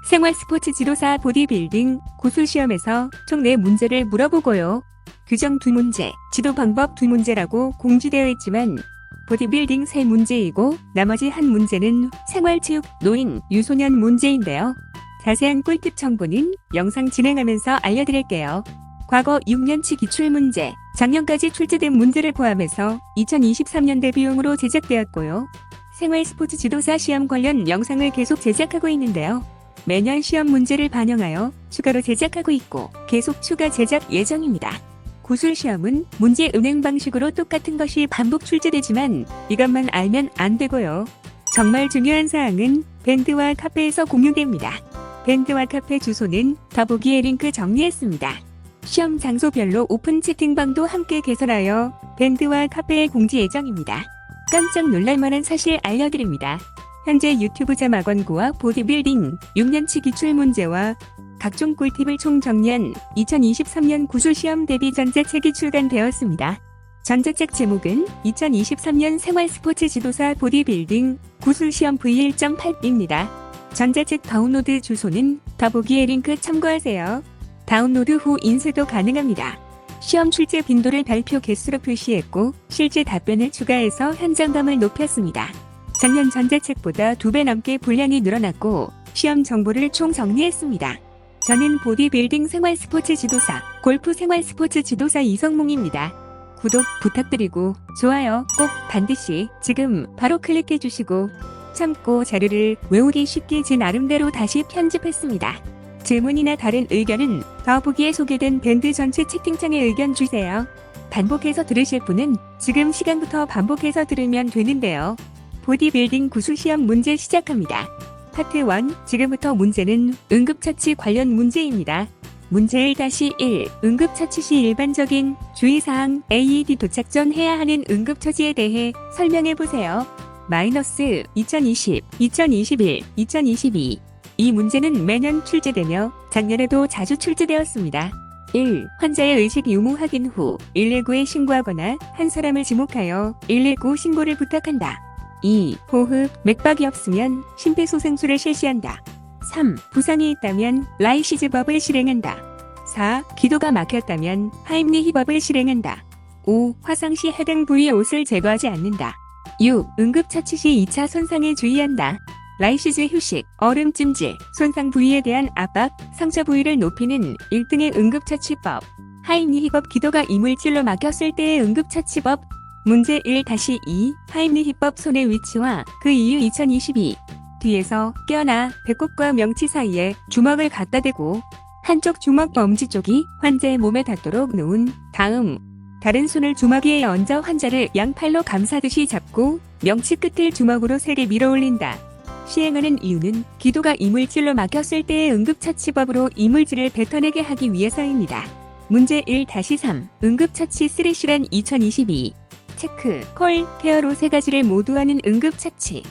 생활 스포츠 지도사 보디빌딩 구술 시험에서 총 4문제를 물어보고요. 규정 2문제, 지도 방법 2문제라고 공지되어 있지만 보디빌딩 3문제이고 나머지 1문제는 생활체육, 노인, 유소년 문제인데요. 자세한 꿀팁 정보는 영상 진행하면서 알려드릴게요. 과거 6년치 기출문제, 작년까지 출제된 문제를 포함해서 2023년대 비용으로 제작되었고요. 생활 스포츠 지도사 시험 관련 영상을 계속 제작하고 있는데요. 매년 시험 문제를 반영하여 추가로 제작하고 있고 계속 추가 제작 예정입니다. 구술 시험은 문제 은행 방식으로 똑같은 것이 반복 출제되지만 이것만 알면 안 되고요. 정말 중요한 사항은 밴드와 카페에서 공유됩니다. 밴드와 카페 주소는 더보기에 링크 정리했습니다. 시험 장소별로 오픈 채팅방도 함께 개설하여 밴드와 카페에 공지 예정입니다. 깜짝 놀랄만한 사실 알려드립니다. 현재 유튜브 자막원고와 보디빌딩 6년치 기출문제와 각종 꿀팁을 총정리한 2023년 구술시험 대비 전자책이 출간되었습니다. 전자책 제목은 2023년 생활스포츠 지도사 보디빌딩 구술시험 V1.8입니다. 전자책 다운로드 주소는 더보기에 링크 참고하세요. 다운로드 후 인쇄도 가능합니다. 시험 출제 빈도를 발표 개수로 표시했고 실제 답변을 추가해서 현장감을 높였습니다. 작년 전자책보다 2배 넘게 분량이 늘어났고 시험 정보를 총정리했습니다. 저는 보디빌딩 생활스포츠 지도사, 골프 생활스포츠 지도사 이성몽입니다. 구독 부탁드리고 좋아요 꼭 반드시 지금 바로 클릭해주시고 참고 자료를 외우기 쉽게 제 나름대로 다시 편집했습니다. 질문이나 다른 의견은 더보기에 소개된 밴드 전체 채팅창에 의견 주세요. 반복해서 들으실 분은 지금 시간부터 반복해서 들으면 되는데요. 보디빌딩 구술시험 문제 시작합니다. 파트 1, 지금부터 문제는 응급처치 관련 문제입니다. 문제 1-1, 응급처치 시 일반적인 주의사항 AED 도착 전 해야 하는 응급처치에 대해 설명해보세요. 마이너스 2020, 2021, 2022. 이 문제는 매년 출제되며 작년에도 자주 출제되었습니다. 1. 환자의 의식 유무 확인 후 119에 신고하거나 한 사람을 지목하여 119 신고를 부탁한다. 2. 호흡, 맥박이 없으면 심폐소생술을 실시한다. 3. 부상이 있다면 라이시즈법을 실행한다. 4. 기도가 막혔다면 하임리히법을 실행한다. 5. 화상 시 해당 부위의 옷을 제거하지 않는다. 6. 응급처치 시 2차 손상에 주의한다. 라이시즈 휴식, 얼음 찜질, 손상 부위에 대한 압박, 상처 부위를 높이는 1등의 응급처치법. 하임리히법 기도가 이물질로 막혔을 때의 응급처치법. 문제 1-2 하임리히법 손의 위치와 그 이유 2022 뒤에서 껴나 배꼽과 명치 사이에 주먹을 갖다 대고 한쪽 주먹 엄지 쪽이 환자의 몸에 닿도록 놓은 다음 다른 손을 주먹 위에 얹어 환자를 양팔로 감싸듯이 잡고 명치 끝을 주먹으로 세게 밀어 올린다. 시행하는 이유는 기도가 이물질로 막혔을 때의 응급처치법으로 이물질을 뱉어내게 하기 위해서입니다. 문제 1-3 응급처치 쓰레쉬란 2022 체크, 콜, 케어로 3가지를 모두 하는 응급처치.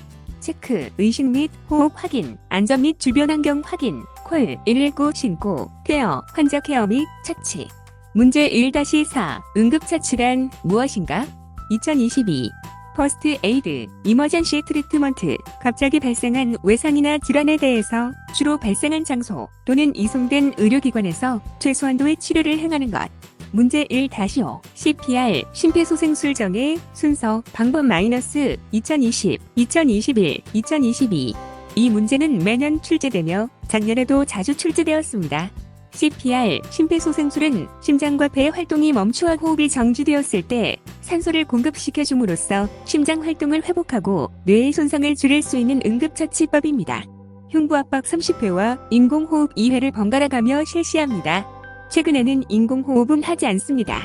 체크, 의식 및 호흡 확인, 안전 및 주변 환경 확인, 콜, 119 신고, 케어, 환자 케어 및 처치. 문제 1-4 응급처치란 무엇인가? 2022 퍼스트 에이드, 이머전시 트리트먼트, 갑자기 발생한 외상이나 질환에 대해서 주로 발생한 장소 또는 이송된 의료기관에서 최소한도의 치료를 행하는 것. 문제 1-5 CPR, 심폐소생술 정의 순서, 방법 마이너스 2020, 2021, 2022. 이 문제는 매년 출제되며 작년에도 자주 출제되었습니다. CPR, 심폐소생술은 심장과 폐의 활동이 멈추어 호흡이 정지되었을 때 산소를 공급시켜줌으로써 심장 활동을 회복하고 뇌의 손상을 줄일 수 있는 응급처치법입니다. 흉부압박 30회와 인공호흡 2회를 번갈아 가며 실시합니다. 최근에는 인공호흡은 하지 않습니다.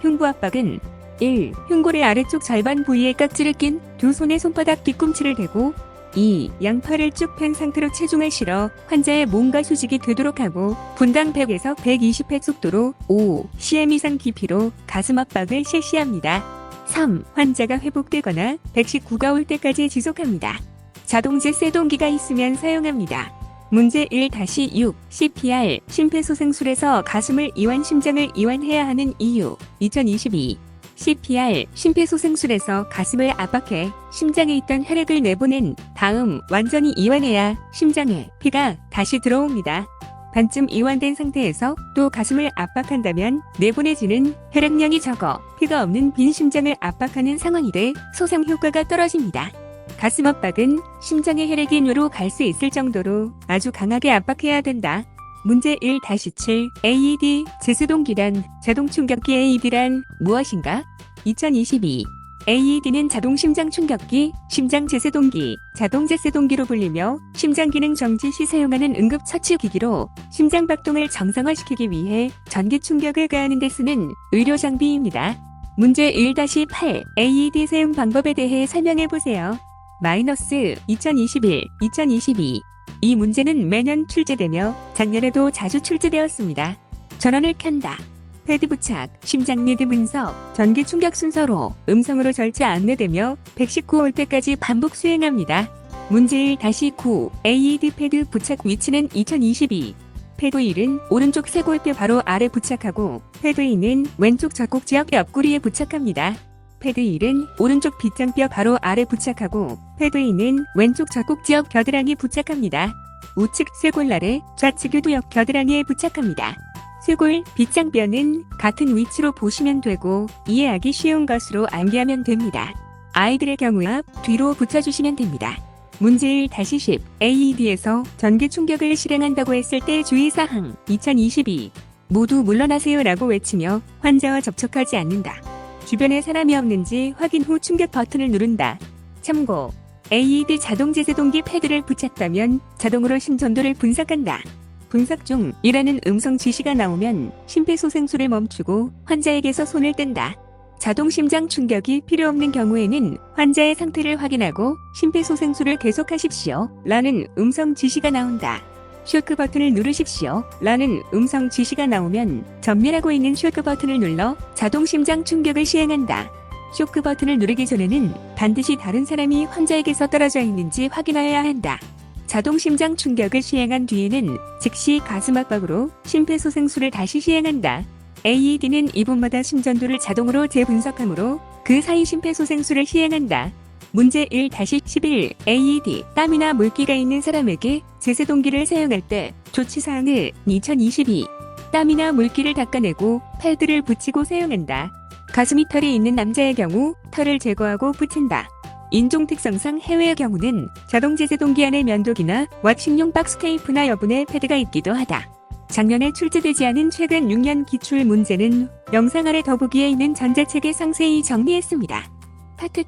흉부압박은 1. 흉골의 아래쪽 절반 부위에 깍지를 낀 두 손의 손바닥 뒤꿈치를 대고 2. 양팔을 쭉 편 상태로 체중을 실어 환자의 몸과 수직이 되도록 하고 분당 100에서 120회 속도로 5cm 이상 깊이로 가슴 압박을 실시합니다. 3. 환자가 회복되거나 119가 올 때까지 지속합니다. 자동제 쇠동기가 있으면 사용합니다. 문제 1-6 CPR 심폐소생술에서 가슴을 이완 심장을 이완해야 하는 이유 2022 CPR, 심폐소생술에서 가슴을 압박해 심장에 있던 혈액을 내보낸 다음 완전히 이완해야 심장에 피가 다시 들어옵니다. 반쯤 이완된 상태에서 또 가슴을 압박한다면 내보내지는 혈액량이 적어 피가 없는 빈 심장을 압박하는 상황이 돼 소상 효과가 떨어집니다. 가슴 압박은 심장의 혈액이 뇌로 갈 수 있을 정도로 아주 강하게 압박해야 된다. 문제 1-7 AED 제세동기란 자동충격기 AED란 무엇인가? 2022 AED는 자동심장충격기, 심장제세동기, 자동제세동기로 불리며 심장기능 정지 시 사용하는 응급처치기기로 심장박동을 정상화시키기 위해 전기충격을 가하는 데 쓰는 의료장비입니다. 문제 1-8 AED 사용 방법에 대해 설명해보세요. -2021-2022 이 문제는 매년 출제되며 작년에도 자주 출제되었습니다. 전원을 켠다. 패드 부착, 심장 리듬 분석, 전기 충격 순서로 음성으로 절차 안내되며 119올 때까지 반복 수행합니다. 문제 1-9 AED 패드 부착 위치는 2022 패드 1은 오른쪽 쇄골뼈 바로 아래 부착하고 패드 2는 왼쪽 젖꼭지역 옆구리에 부착합니다. 패드 1은 오른쪽 빗장뼈 바로 아래 부착하고 패드 2는 왼쪽 젖꼭지역 겨드랑이 부착합니다. 우측 쇄골 아래 좌측 유두역 겨드랑이에 부착합니다. 쇄골, 빗장뼈는 같은 위치로 보시면 되고 이해하기 쉬운 것으로 암기하면 됩니다. 아이들의 경우 앞, 뒤로 붙여주시면 됩니다. 문제 1-10 AED에서 전기 충격을 실행한다고 했을 때 주의사항 2022 모두 물러나세요 라고 외치며 환자와 접촉하지 않는다. 주변에 사람이 없는지 확인 후 충격 버튼을 누른다. 참고 AED 자동제세동기 패드를 붙였다면 자동으로 심전도를 분석한다. 분석 중이라는 음성 지시가 나오면 심폐소생술을 멈추고 환자에게서 손을 뗀다. 자동 심장 충격이 필요 없는 경우에는 환자의 상태를 확인하고 심폐소생술을 계속하십시오 라는 음성 지시가 나온다. 쇼크 버튼을 누르십시오 라는 음성 지시가 나오면 전멸하고 있는 쇼크 버튼을 눌러 자동 심장 충격을 시행한다. 쇼크 버튼을 누르기 전에는 반드시 다른 사람이 환자에게서 떨어져 있는지 확인하여야 한다. 자동 심장 충격을 시행한 뒤에는 즉시 가슴 압박으로 심폐소생술을 다시 시행한다. AED는 2분마다 심전도를 자동으로 재분석하므로 그 사이 심폐소생술을 시행한다. 문제 1-11 AED 땀이나 물기가 있는 사람에게 제세동기를 사용할 때 조치사항을 2022 땀이나 물기를 닦아내고 패드를 붙이고 사용한다. 가슴이 털이 있는 남자의 경우 털을 제거하고 붙인다. 인종 특성상 해외의 경우는 자동 제세동기 안에 면도기나 왁싱용 박스테이프나 여분의 패드가 있기도 하다. 작년에 출제되지 않은 최근 6년 기출 문제는 영상 아래 더보기에 있는 전자책에 상세히 정리했습니다. 파트 2.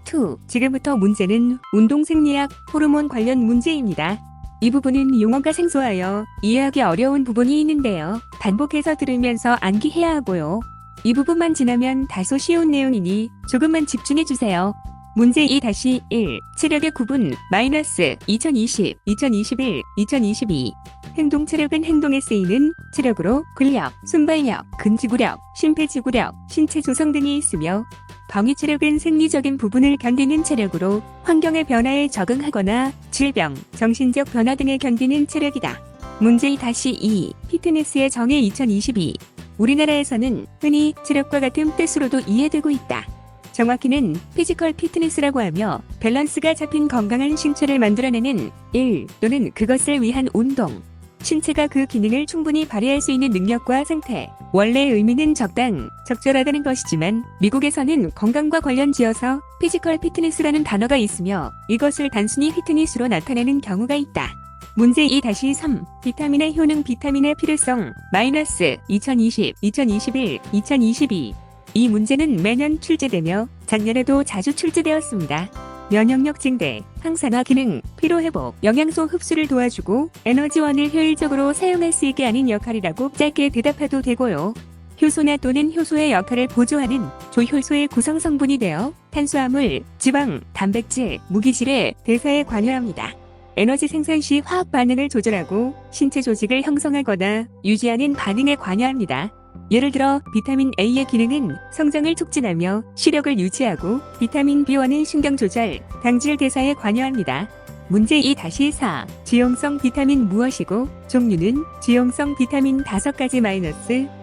지금부터 문제는 운동생리학, 호르몬 관련 문제입니다. 이 부분은 용어가 생소하여 이해하기 어려운 부분이 있는데요. 반복해서 들으면서 암기해야 하고요. 이 부분만 지나면 다소 쉬운 내용이니 조금만 집중해주세요. 문제 2-1 체력의 구분 -2020, 2021, 2022 행동 체력은 행동에 쓰이는 체력으로 근력, 순발력, 근지구력, 심폐지구력, 신체 조성 등이 있으며 병의 체력은 생리적인 부분을 견디는 체력으로 환경의 변화에 적응하거나 질병, 정신적 변화 등을 견디는 체력이다. 문제 2-2 피트니스의 정의 2022 우리나라에서는 흔히 체력과 같은 뜻으로도 이해되고 있다. 정확히는 피지컬 피트니스라고 하며 밸런스가 잡힌 건강한 신체를 만들어내는 일 또는 그것을 위한 운동. 신체가 그 기능을 충분히 발휘할 수 있는 능력과 상태. 원래 의미는 적당, 적절하다는 것이지만 미국에서는 건강과 관련 지어서 피지컬 피트니스라는 단어가 있으며 이것을 단순히 피트니스로 나타내는 경우가 있다. 문제 2-3 비타민의 효능 비타민의 필요성 -2020, 2021, 2022 이 문제는 매년 출제되며 작년에도 자주 출제되었습니다. 면역력 증대, 항산화 기능, 피로회복, 영양소 흡수를 도와주고 에너지원을 효율적으로 사용할 수 있게 하는 역할이라고 짧게 대답해도 되고요. 효소나 또는 효소의 역할을 보조하는 조효소의 구성 성분이 되어 탄수화물, 지방, 단백질, 무기질의 대사에 관여합니다. 에너지 생산 시 화학 반응을 조절하고 신체 조직을 형성하거나 유지하는 반응에 관여합니다. 예를 들어 비타민 A의 기능은 성장을 촉진하며 시력을 유지하고 비타민 B1은 신경 조절, 당질 대사에 관여합니다. 문제 2-4 지용성 비타민 무엇이고 종류는 지용성 비타민 5가지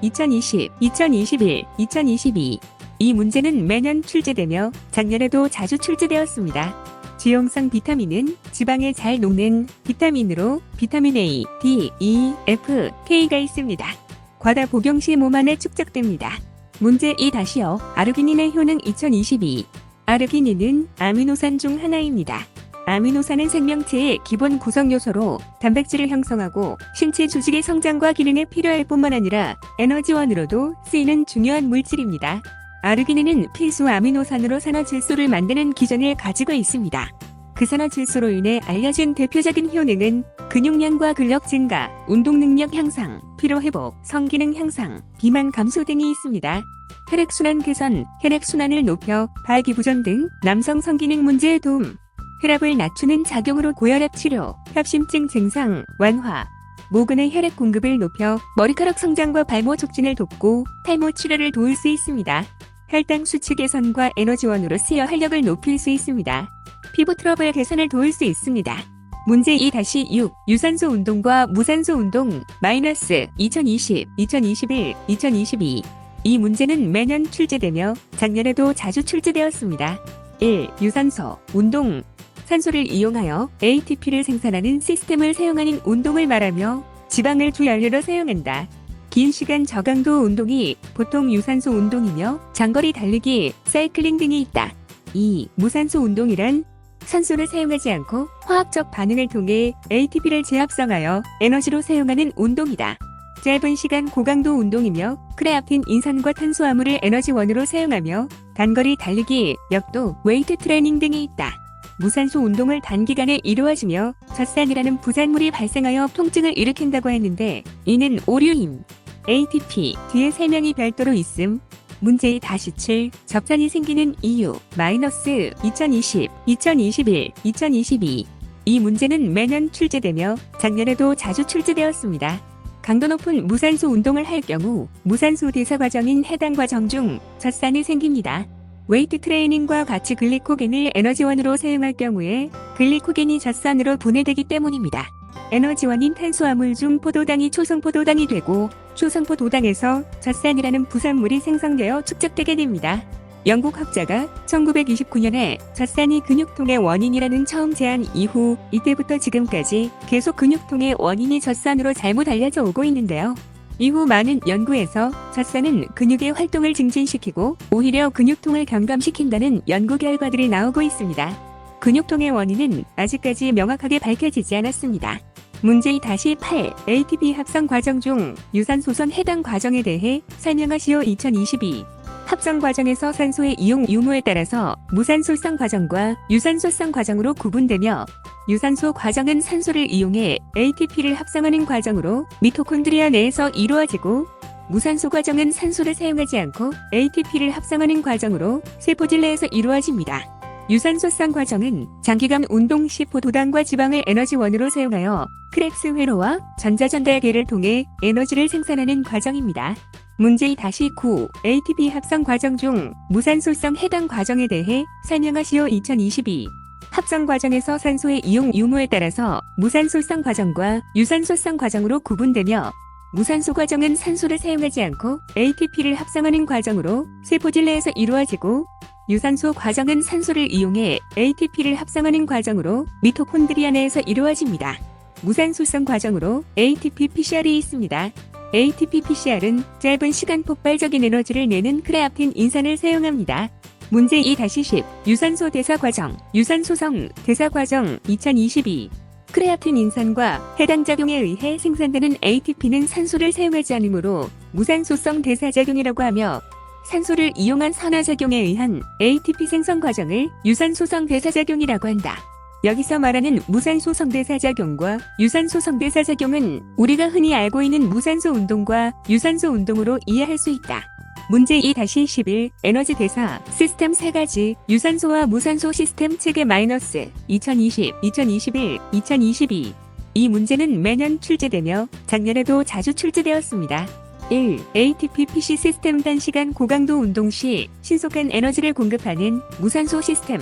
-2020, 2021, 2022 이 문제는 매년 출제되며 작년에도 자주 출제되었습니다. 지용성 비타민은 지방에 잘 녹는 비타민으로 비타민 A, D, E, F, K가 있습니다. 과다 복용 시 몸 안에 축적됩니다. 문제 2-5. 아르기닌의 효능 2022. 아르기닌은 아미노산 중 하나입니다. 아미노산은 생명체의 기본 구성 요소로 단백질을 형성하고 신체 조직의 성장과 기능에 필요할 뿐만 아니라 에너지원으로도 쓰이는 중요한 물질입니다. 아르기닌은 필수 아미노산으로 산화질소를 만드는 기전을 가지고 있습니다. 그 산화질소로 인해 알려진 대표적인 효능은 근육량과 근력 증가, 운동 능력 향상, 피로 회복, 성기능 향상, 비만 감소 등이 있습니다. 혈액순환 개선, 혈액순환을 높여 발기부전 등 남성 성기능 문제에 도움, 혈압을 낮추는 작용으로 고혈압 치료, 협심증 증상 완화, 모근의 혈액 공급을 높여 머리카락 성장과 발모 촉진을 돕고 탈모 치료를 도울 수 있습니다. 혈당 수치 개선과 에너지원으로 쓰여 활력을 높일 수 있습니다. 피부 트러블 개선을 도울 수 있습니다. 문제 2-6. 유산소 운동과 무산소 운동 -2020, 2021, 2022. 이 문제는 매년 출제되며 작년에도 자주 출제되었습니다. 1. 유산소 운동. 산소를 이용하여 ATP를 생산하는 시스템을 사용하는 운동을 말하며 지방을 주 연료로 사용한다. 긴 시간 저강도 운동이 보통 유산소 운동이며 장거리 달리기, 사이클링 등이 있다. 2. 무산소 운동이란 산소를 사용하지 않고 화학적 반응을 통해 ATP를 재합성하여 에너지로 사용하는 운동이다. 짧은 시간 고강도 운동이며 크레아틴 인산과 탄수화물을 에너지원으로 사용하며 단거리 달리기, 역도, 웨이트 트레이닝 등이 있다. 무산소 운동을 단기간에 이루어지며 젖산이라는 부산물이 발생하여 통증을 일으킨다고 했는데 이는 오류임. ATP 뒤에 설명이 별도로 있음. 문제 2-7. 접산이 생기는 이유 -2020, 2021, 2022. 이 문제는 매년 출제되며 작년에도 자주 출제되었습니다. 강도 높은 무산소 운동을 할 경우 무산소 대사 과정인 해당 과정 중 젖산이 생깁니다. 웨이트 트레이닝과 같이 글리코겐을 에너지원으로 사용할 경우에 글리코겐이 젖산으로 분해되기 때문입니다. 에너지원인 탄수화물 중 포도당이 초성포도당이 되고 초성포도당에서 젖산이라는 부산물이 생성되어 축적되게 됩니다. 영국 학자가 1929년에 젖산이 근육통의 원인이라는 처음 제안 이후 이때부터 지금까지 계속 근육통의 원인이 젖산으로 잘못 알려져 오고 있는데요. 이후 많은 연구에서 젖산은 근육의 활동을 증진시키고 오히려 근육통을 경감시킨다는 연구 결과들이 나오고 있습니다. 근육통의 원인은 아직까지 명확하게 밝혀지지 않았습니다. 문제 2-8. ATP 합성 과정 중 유산소선 해당 과정에 대해 설명하시오. 2022. 합성 과정에서 산소의 이용 유무에 따라서 무산소성 과정과 유산소성 과정으로 구분되며 유산소 과정은 산소를 이용해 ATP를 합성하는 과정으로 미토콘드리아 내에서 이루어지고 무산소 과정은 산소를 사용하지 않고 ATP를 합성하는 과정으로 세포질 내에서 이루어집니다. 유산소성 과정은 장기간 운동 시 포도당과 지방을 에너지원으로 사용하여 크랩스 회로와 전자전달계를 통해 에너지를 생산하는 과정입니다. 문제 2-9. ATP 합성 과정 중 무산소성 해당 과정에 대해 설명하시오. 2022. 합성 과정에서 산소의 이용 유무에 따라서 무산소성 과정과 유산소성 과정으로 구분되며 무산소 과정은 산소를 사용하지 않고 ATP를 합성하는 과정으로 세포질 내에서 이루어지고 유산소 과정은 산소를 이용해 ATP를 합성하는 과정으로 미토콘드리아 내에서 이루어집니다. 무산소성 과정으로 ATP-PCR이 있습니다. ATP-PCR은 짧은 시간 폭발적인 에너지를 내는 크레아틴 인산을 사용합니다. 문제 2-10. 유산소 대사 과정, 유산소성 대사 과정 2022. 크레아틴 인산과 해당 작용에 의해 생산되는 ATP는 산소를 사용하지 않으므로 무산소성 대사작용이라고 하며 산소를 이용한 산화작용에 의한 ATP 생성 과정을 유산소성 대사작용이라고 한다. 여기서 말하는 무산소성 대사작용과 유산소성 대사작용은 우리가 흔히 알고 있는 무산소 운동과 유산소 운동으로 이해할 수 있다. 문제 2-11. 에너지 대사 시스템 3가지 유산소와 무산소 시스템 체계 -2020, 2021, 2022. 이 문제는 매년 출제되며 작년에도 자주 출제되었습니다. 1. ATP-PC 시스템 단시간 고강도 운동 시 신속한 에너지를 공급하는 무산소 시스템.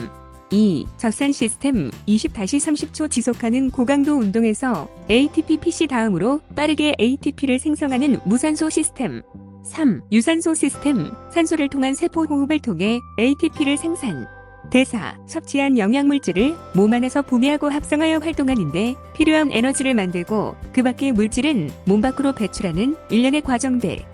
2. 젖산 시스템 20-30초 지속하는 고강도 운동에서 ATP-PC 다음으로 빠르게 ATP를 생성하는 무산소 시스템. 3. 유산소 시스템, 산소를 통한 세포 호흡을 통해 ATP를 생산. 대사, 섭취한 영양물질을 몸 안에서 분해하고 합성하여 활동하는데 필요한 에너지를 만들고 그 밖의 물질은 몸 밖으로 배출하는 일련의 과정들.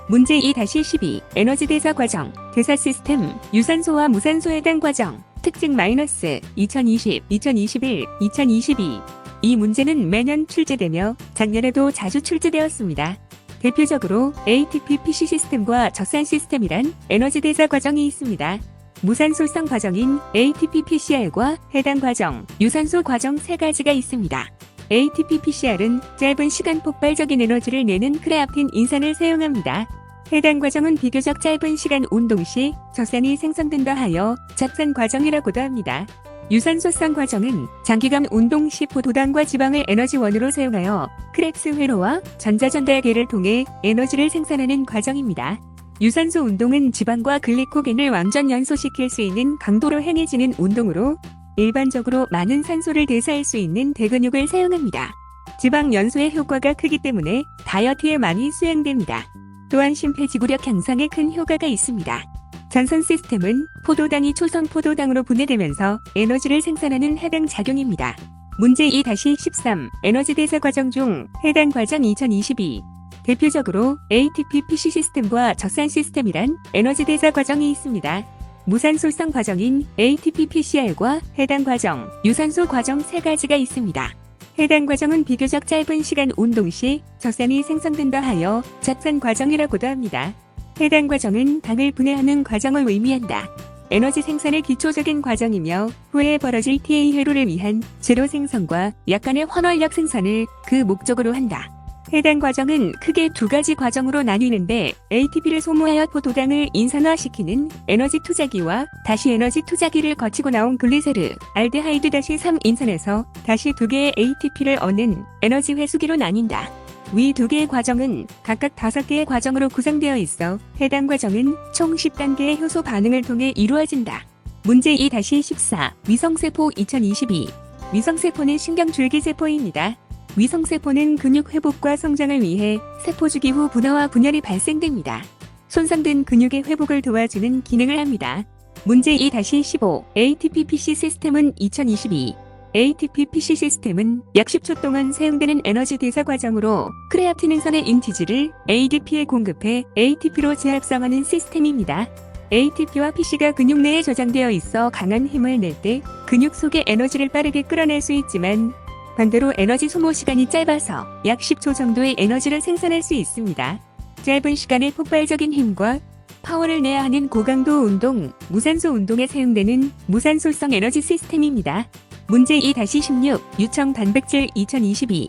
문제 2-12. 에너지 대사 과정, 대사 시스템, 유산소와 무산소 해당 과정, 특징 -2020, 2021, 2022. 이 문제는 매년 출제되며 작년에도 자주 출제되었습니다. 대표적으로 ATP PC 시스템과 젖산 시스템이란 에너지 대사 과정이 있습니다. 무산소성 과정인 ATP PCR과 해당 과정, 유산소 과정 세 가지가 있습니다. ATP PCR은 짧은 시간 폭발적인 에너지를 내는 크레아틴 인산을 사용합니다. 해당 과정은 비교적 짧은 시간 운동 시 젖산이 생성된다 하여 젖산 과정이라고도 합니다. 유산소성 과정은 장기간 운동 시 포도당과 지방을 에너지원으로 사용하여 크렙스 회로와 전자전달계를 통해 에너지를 생산하는 과정입니다. 유산소 운동은 지방과 글리코겐을 완전 연소시킬 수 있는 강도로 행해지는 운동으로 일반적으로 많은 산소를 대사할 수 있는 대근육을 사용합니다. 지방 연소의 효과가 크기 때문에 다이어트에 많이 수행됩니다. 또한 심폐지구력 향상에 큰 효과가 있습니다. 전선 시스템은 포도당이 초선 포도당으로 분해되면서 에너지를 생산하는 해당 작용입니다. 문제 2-13. 에너지 대사 과정 중 해당 과정 2022. 대표적으로 ATP PC 시스템과 젖산 시스템이란 에너지 대사 과정이 있습니다. 무산소성 과정인 ATP PCR과 해당 과정, 유산소 과정 세 가지가 있습니다. 해당 과정은 비교적 짧은 시간 운동 시 젖산이 생성된다 하여 젖산 과정이라고도 합니다. 해당 과정은 당을 분해하는 과정을 의미한다. 에너지 생산의 기초적인 과정이며 후에 벌어질 TA 회로를 위한 재료 생성과 약간의 환원력 생산을 그 목적으로 한다. 해당 과정은 크게 두 가지 과정으로 나뉘는데 ATP를 소모하여 포도당을 인산화시키는 에너지 투자기와 다시 에너지 투자기를 거치고 나온 글리세르, 알데하이드 -3 인산에서 다시 두 개의 ATP를 얻는 에너지 회수기로 나뉜다. 위 두 개의 과정은 각각 5개의 과정으로 구성되어 있어 해당 과정은 총 10단계의 효소 반응을 통해 이루어진다. 문제 2-14. 위성세포 2022. 위성세포는 신경줄기세포입니다. 위성세포는 근육 회복과 성장을 위해 세포주기 후 분화와 분열이 발생됩니다. 손상된 근육의 회복을 도와주는 기능을 합니다. 문제 2-15. ATP PC 시스템은 2022. ATP PC 시스템은 약 10초 동안 사용되는 에너지 대사 과정으로 크레아틴 인산의 인티지를 ADP에 공급해 ATP로 재합성하는 시스템입니다. ATP와 PC가 근육 내에 저장되어 있어 강한 힘을 낼 때 근육 속의 에너지를 빠르게 끌어낼 수 있지만 반대로 에너지 소모 시간이 짧아서 약 10초 정도의 에너지를 생산할 수 있습니다. 짧은 시간에 폭발적인 힘과 파워를 내야 하는 고강도 운동, 무산소 운동에 사용되는 무산소성 에너지 시스템입니다. 문제 2-16. 유청 단백질 2022.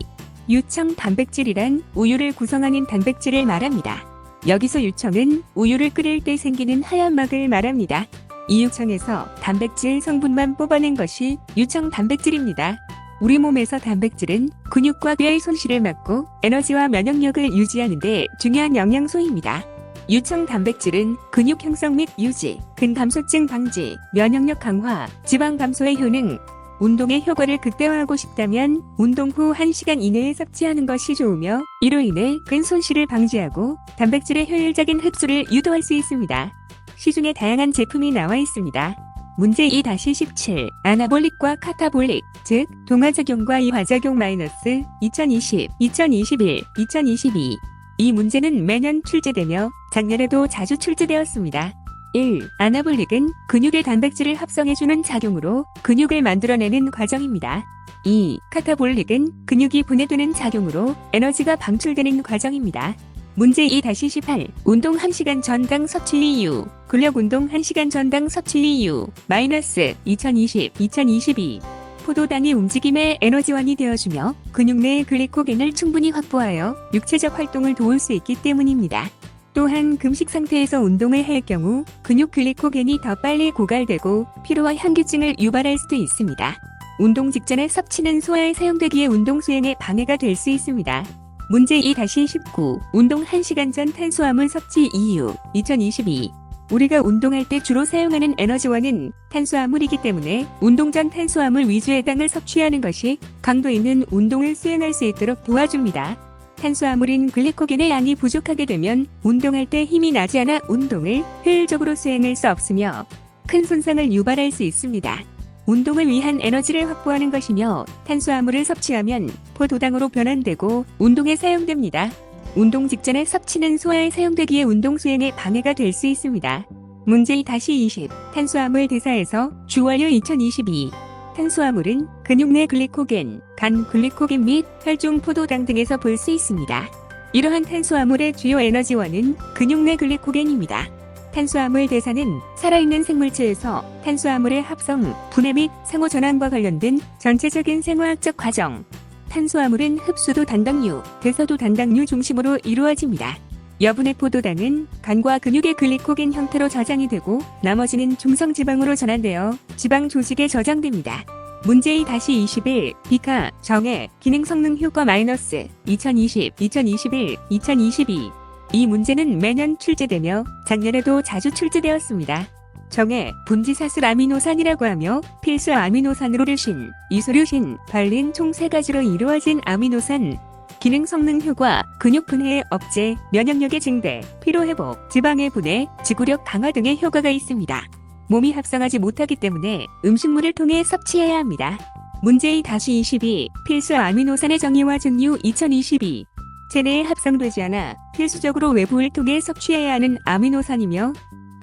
유청 단백질이란 우유를 구성하는 단백질을 말합니다. 여기서 유청은 우유를 끓일 때 생기는 하얀 막을 말합니다. 이 유청에서 단백질 성분만 뽑아낸 것이 유청 단백질입니다. 우리 몸에서 단백질은 근육과 뼈의 손실을 막고 에너지와 면역력을 유지하는 데 중요한 영양소입니다. 유청 단백질은 근육 형성 및 유지, 근감소증 방지, 면역력 강화, 지방 감소의 효능, 운동의 효과를 극대화하고 싶다면 운동 후 1시간 이내에 섭취하는 것이 좋으며 이로 인해 근 손실을 방지하고 단백질의 효율적인 흡수를 유도할 수 있습니다. 시중에 다양한 제품이 나와 있습니다. 문제 2-17. 아나볼릭과 카타볼릭, 즉 동화작용과 이화작용 -2020, 2021, 2022. 이 문제는 매년 출제되며 작년에도 자주 출제되었습니다. 1. 아나볼릭은 근육의 단백질을 합성해주는 작용으로 근육을 만들어내는 과정입니다. 2. 카타볼릭은 근육이 분해되는 작용으로 에너지가 방출되는 과정입니다. 문제 2-18. 운동 1시간 전당 섭취 이유, 근력 운동 1시간 전당 섭취 이유, -2020, 2022. 포도당이 움직임의 에너지원이 되어주며 근육 내의 글리코겐을 충분히 확보하여 육체적 활동을 도울 수 있기 때문입니다. 또한 금식 상태에서 운동을 할 경우 근육 글리코겐이 더 빨리 고갈되고 피로와 현기증을 유발할 수도 있습니다. 운동 직전에 섭취는 소화에 사용되기에 운동 수행에 방해가 될 수 있습니다. 문제 2-19. 운동 1시간 전 탄수화물 섭취 이유, 2022. 우리가 운동할 때 주로 사용하는 에너지원은 탄수화물이기 때문에 운동 전 탄수화물 위주의 당을 섭취하는 것이 강도 있는 운동을 수행할 수 있도록 도와줍니다. 탄수화물인 글리코겐의 양이 부족하게 되면 운동할 때 힘이 나지 않아 운동을 효율적으로 수행할 수 없으며 큰 손상을 유발할 수 있습니다. 운동을 위한 에너지를 확보하는 것이며 탄수화물을 섭취하면 포도당으로 변환되고 운동에 사용됩니다. 운동 직전에 섭취는 소화에 사용되기에 운동 수행에 방해가 될 수 있습니다. 문제 20. 탄수화물 대사에서 주원료 2022. 탄수화물은 근육 내 글리코겐, 간 글리코겐 및 혈중 포도당 등에서 볼 수 있습니다. 이러한 탄수화물의 주요 에너지원은 근육 내 글리코겐입니다. 탄수화물 대사는 살아있는 생물체에서 탄수화물의 합성, 분해 및 상호 전환과 관련된 전체적인 생화학적 과정. 탄수화물은 흡수도 단당류, 대사도 단당류 중심으로 이루어집니다. 여분의 포도당은 간과 근육의 글리코겐 형태로 저장이 되고 나머지는 중성지방으로 전환되어 지방 조직에 저장됩니다. 문제 21. 비카, 정해, 기능 성능 효과 마이너스 2020, 2021, 2022. 이 문제는 매년 출제되며 작년에도 자주 출제되었습니다. 정해, 분지사슬 아미노산이라고 하며 필수 아미노산으로 류신, 이소류신, 발린 총 3가지로 이루어진 아미노산. 기능 성능 효과, 근육 분해의 억제, 면역력의 증대, 피로회복, 지방의 분해, 지구력 강화 등의 효과가 있습니다. 몸이 합성하지 못하기 때문에 음식물을 통해 섭취해야 합니다. 문제 22. 필수 아미노산의 정의와 증류 2022. 체내에 합성되지 않아 필수적으로 외부를 통해 섭취해야 하는 아미노산이며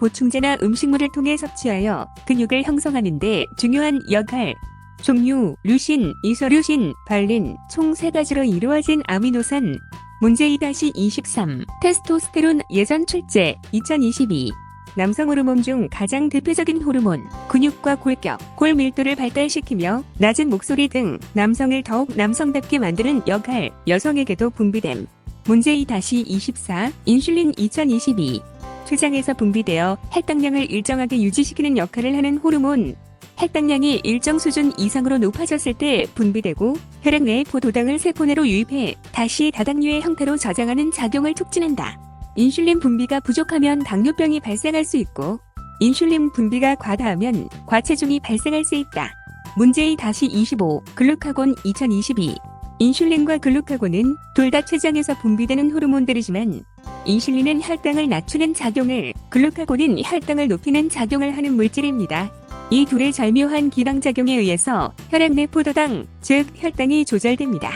보충제나 음식물을 통해 섭취하여 근육을 형성하는 데 중요한 역할. 종류, 류신, 이소류신, 발린 총 3가지로 이루어진 아미노산. 문제 23. 테스토스테론 예전 출제 2022. 남성 호르몬 중 가장 대표적인 호르몬, 근육과 골격, 골 밀도를 발달시키며 낮은 목소리 등 남성을 더욱 남성답게 만드는 역할, 여성에게도 분비됨. 문제 24. 인슐린 2022. 췌장에서 분비되어 혈당량을 일정하게 유지시키는 역할을 하는 호르몬. 혈당량이 일정 수준 이상으로 높아졌을 때 분비되고 혈액 내에 포도당을 세포 내로 유입해 다시 다당류의 형태로 저장하는 작용을 촉진한다. 인슐린 분비가 부족하면 당뇨병이 발생할 수 있고 인슐린 분비가 과다하면 과체중이 발생할 수 있다. 문제 25. 글루카곤 2022. 인슐린과 글루카곤은 둘 다 췌장에서 분비되는 호르몬들이지만 인슐린은 혈당을 낮추는 작용을, 글루카곤은 혈당을 높이는 작용을 하는 물질입니다. 이 둘의 절묘한 기량작용에 의해서 혈액 내 포도당, 즉 혈당이 조절됩니다.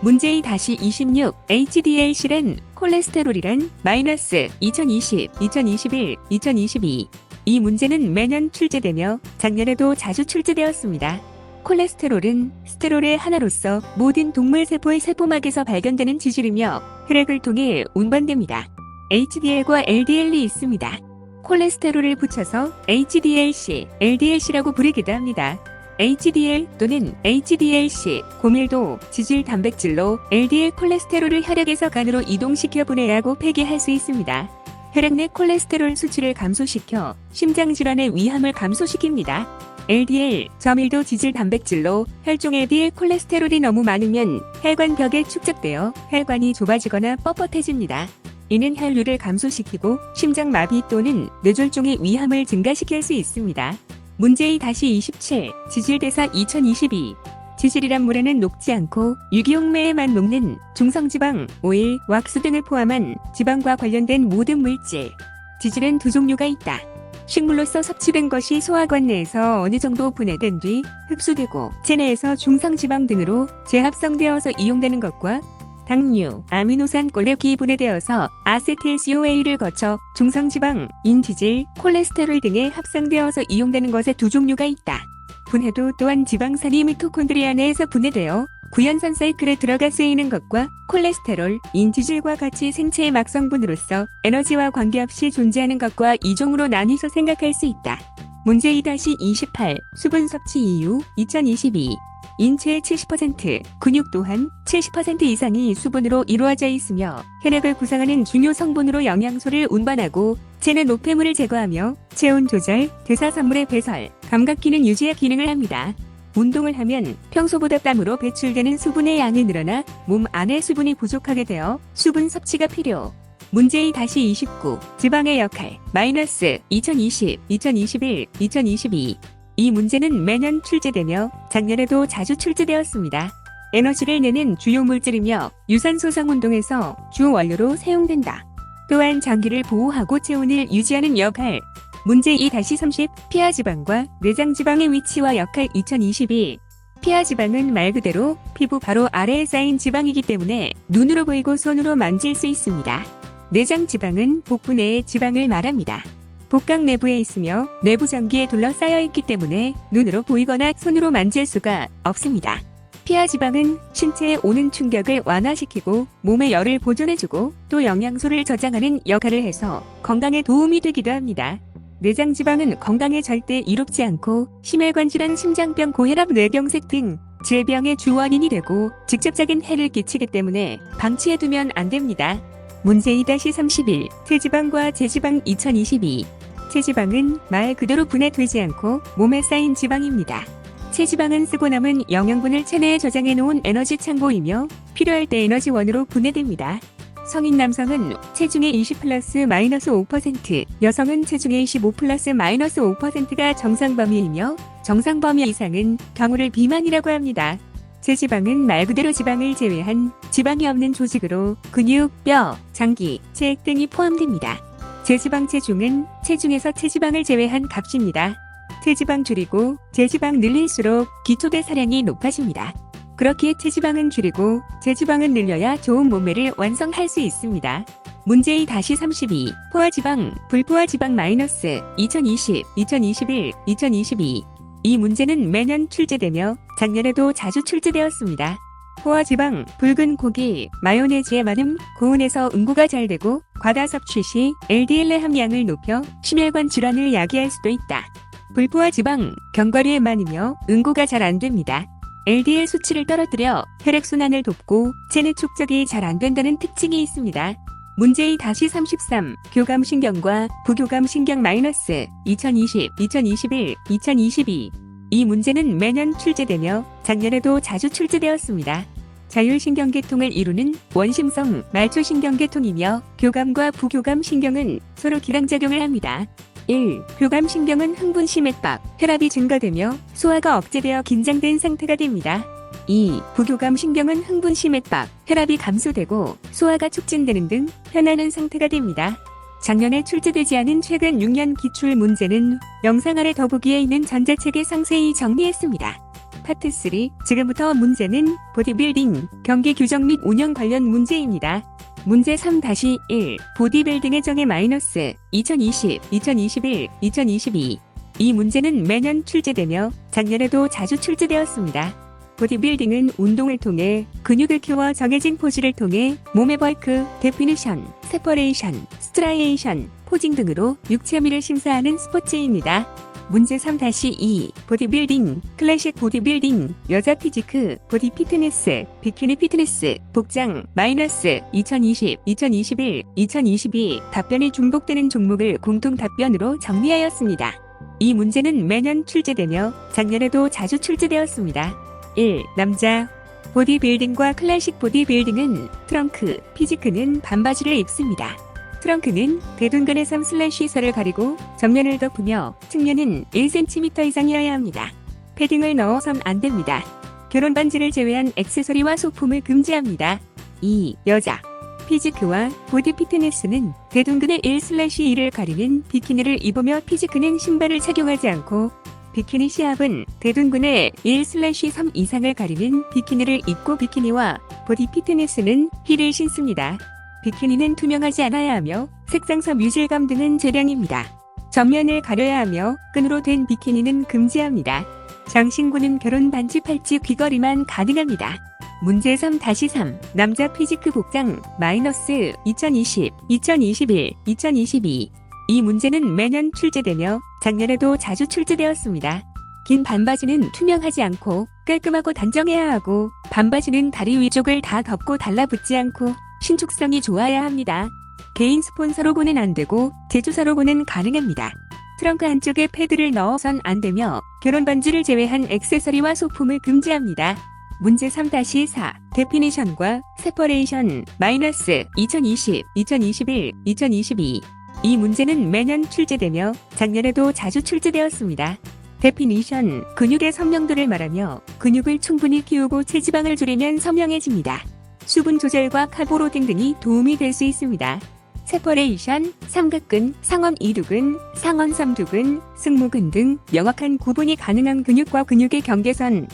문제 26. HDL-C는 콜레스테롤이란 마이너스 2020, 2021, 2022. 이 문제는 매년 출제되며 작년에도 자주 출제되었습니다. 콜레스테롤은 스테롤의 하나로서 모든 동물 세포의 세포막에서 발견되는 지질이며 혈액을 통해 운반됩니다. HDL과 LDL이 있습니다. 콜레스테롤을 붙여서 HDL-C, LDL-C라고 부르기도 합니다. HDL 또는 HDL-C, 고밀도 지질 단백질로 LDL 콜레스테롤을 혈액에서 간으로 이동시켜 분해하고 폐기할 수 있습니다. 혈액 내 콜레스테롤 수치를 감소시켜 심장 질환의 위험을 감소시킵니다. LDL, 저밀도 지질 단백질로 혈중 LDL 콜레스테롤이 너무 많으면 혈관벽에 축적되어 혈관이 좁아지거나 뻣뻣해집니다. 이는 혈류를 감소시키고 심장마비 또는 뇌졸중의 위험을 증가시킬 수 있습니다. 문제 27. 지질대사 2022. 지질이란 물에는 녹지 않고 유기용매에만 녹는 중성지방, 오일, 왁스 등을 포함한 지방과 관련된 모든 물질. 지질은 두 종류가 있다. 식물로서 섭취된 것이 소화관 내에서 어느 정도 분해된 뒤 흡수되고 체내에서 중성지방 등으로 재합성되어서 이용되는 것과 당류, 아미노산 꼴레기 분해되어서 아세틸CoA를 거쳐 중성지방, 인지질, 콜레스테롤 등에 합성되어서 이용되는 것의 두 종류가 있다. 분해도 또한 지방산이 미토콘드리아 내에서 분해되어 구연산 사이클에 들어가 쓰이는 것과 콜레스테롤, 인지질과 같이 생체의 막성분으로서 에너지와 관계없이 존재하는 것과 이종으로 나뉘어서 생각할 수 있다. 문제 28. 수분 섭취 이유 2022. 인체의 70%, 근육 또한 70% 이상이 수분으로 이루어져 있으며 혈액을 구성하는 중요 성분으로 영양소를 운반하고 체내 노폐물을 제거하며 체온 조절, 대사산물의 배설, 감각 기능 유지의 기능을 합니다. 운동을 하면 평소보다 땀으로 배출되는 수분의 양이 늘어나 몸 안에 수분이 부족하게 되어 수분 섭취가 필요. 문제 29. 지방의 역할 마이너스 2020, 2021, 2022. 이 문제는 매년 출제되며 작년에도 자주 출제되었습니다. 에너지를 내는 주요 물질이며 유산소성 운동에서 주 원료로 사용된다. 또한 장기를 보호하고 체온을 유지하는 역할. 문제 2-30 피하지방과 내장지방의 위치와 역할 2022 피하지방은 말 그대로 피부 바로 아래에 쌓인 지방이기 때문에 눈으로 보이고 손으로 만질 수 있습니다. 내장지방은 복부 내의 지방을 말합니다. 복각 내부에 있으며 내부 장기에 둘러싸여 있기 때문에 눈으로 보이거나 손으로 만질 수가 없습니다. 피하지방은 신체에 오는 충격을 완화시키고 몸의 열을 보존해주고 또 영양소를 저장하는 역할을 해서 건강에 도움이 되기도 합니다. 내장지방은 건강에 절대 이롭지 않고 심혈관 질환, 심장병, 고혈압, 뇌경색 등 질병의 주 원인이 되고 직접적인 해를 끼치기 때문에 방치해두면 안 됩니다. 문제 2-31 체지방과 제지방 2022 체지방은 말 그대로 분해되지 않고 몸에 쌓인 지방입니다. 체지방은 쓰고 남은 영양분을 체내에 저장해 놓은 에너지 창고이며 필요할 때 에너지원으로 분해됩니다. 성인 남성은 체중의 20+-5%, 여성은 체중의 15+-5%가 정상 범위이며 정상 범위 이상은 경우를 비만이라고 합니다. 체지방은 말 그대로 지방을 제외한 지방이 없는 조직으로 근육, 뼈, 장기, 체액 등이 포함됩니다. 제지방 체중은 체중에서 체지방을 제외한 값입니다. 체지방 줄이고 제지방 늘릴수록 기초대사량이 높아집니다. 그렇기에 체지방은 줄이고 제지방은 늘려야 좋은 몸매를 완성할 수 있습니다. 문제 2-32 포화지방, 불포화지방 마이너스 2020, 2021, 2022 이 문제는 매년 출제되며 작년에도 자주 출제되었습니다. 포화지방, 붉은 고기, 마요네즈의 많음, 고온에서 응고가 잘 되고 과다 섭취 시 LDL의 함량을 높여 심혈관 질환을 야기할 수도 있다. 불포화지방, 견과류에 많으며 응고가 잘 안 됩니다. LDL 수치를 떨어뜨려 혈액순환을 돕고 체내 축적이 잘 안 된다는 특징이 있습니다. 문제 2-33 교감신경과 부교감신경 마이너스 2020, 2021, 2022 이 문제는 매년 출제되며 작년에도 자주 출제되었습니다. 자율신경계통을 이루는 원심성 말초신경계통이며 교감과 부교감신경은 서로 기량작용을 합니다. 1. 교감신경은 흥분 시 맥박, 혈압이 증가되며 소화가 억제되어 긴장된 상태가 됩니다. 2. 부교감신경은 흥분 시 맥박, 혈압이 감소되고 소화가 촉진되는 등 편안한 상태가 됩니다. 작년에 출제되지 않은 최근 6년 기출 문제는 영상 아래 더보기에 있는 전자책에 상세히 정리했습니다. 파트 3. 지금부터 문제는 보디빌딩, 경기 규정 및 운영 관련 문제입니다. 문제 3-1 보디빌딩의 정의 마이너스 2020, 2021, 2022 이 문제는 매년 출제되며 작년에도 자주 출제되었습니다. 보디빌딩은 운동을 통해 근육을 키워 정해진 포즈를 통해 몸의 벌크, 데피니션, 세퍼레이션, 스트라이에이션, 포징 등으로 육체미를 심사하는 스포츠입니다. 문제 3-2 보디빌딩, 클래식 보디빌딩, 여자 피지크, 보디 피트니스, 비키니 피트니스, 복장, 마이너스 2020, 2021, 2022 답변이 중복되는 종목을 공통 답변으로 정리하였습니다. 이 문제는 매년 출제되며 작년에도 자주 출제되었습니다. 1. 남자 보디빌딩과 클래식 보디빌딩은 트렁크, 피지크는 반바지를 입습니다. 트렁크는 대둔근의 3/4를 가리고 전면을 덮으며 측면은 1cm 이상이어야 합니다. 패딩을 넣어선 안 됩니다. 결혼 반지를 제외한 액세서리와 소품을 금지합니다. 2. 여자 피지크와 보디 피트니스는 대둔근의 1/2를 가리는 비키니를 입으며 피지크는 신발을 착용하지 않고 비키니 시합은 대둔근의 1/3 이상을 가리는 비키니를 입고 비키니와 보디 피트니스는 힐을 신습니다. 비키니는 투명하지 않아야 하며 색상서 뮤질감 등은 재량입니다. 전면을 가려야 하며 끈으로 된 비키니는 금지합니다. 장신구는 결혼 반지, 팔찌, 귀걸이만 가능합니다. 문제 3-3 남자 피지크 복장 마이너스 2020, 2021, 2022 이 문제는 매년 출제되며 작년에도 자주 출제되었습니다. 긴 반바지는 투명하지 않고 깔끔하고 단정해야 하고 반바지는 다리 위쪽을 다 덮고 달라붙지 않고 신축성이 좋아야 합니다. 개인 스폰서 로고는 안 되고 제조사 로고는 가능합니다. 트렁크 한쪽에 패드를 넣어선 안 되며 결혼 반지를 제외한 액세서리와 소품을 금지합니다. 문제 3-4 데피니션과 세퍼레이션 마이너스 2020, 2021, 2022 이 문제는 매년 출제되며 작년에도 자주 출제되었습니다. 데피니션, 근육의 선명도를 말하며 근육을 충분히 키우고 체지방을 줄이면 선명해집니다. 수분 조절과 카보로딩 등이 도움이 될 수 있습니다. 세퍼레이션, 삼각근, 상원 2두근, 상원 3두근, 승모근 등 명확한 구분이 가능한 근육과 근육의 경계선.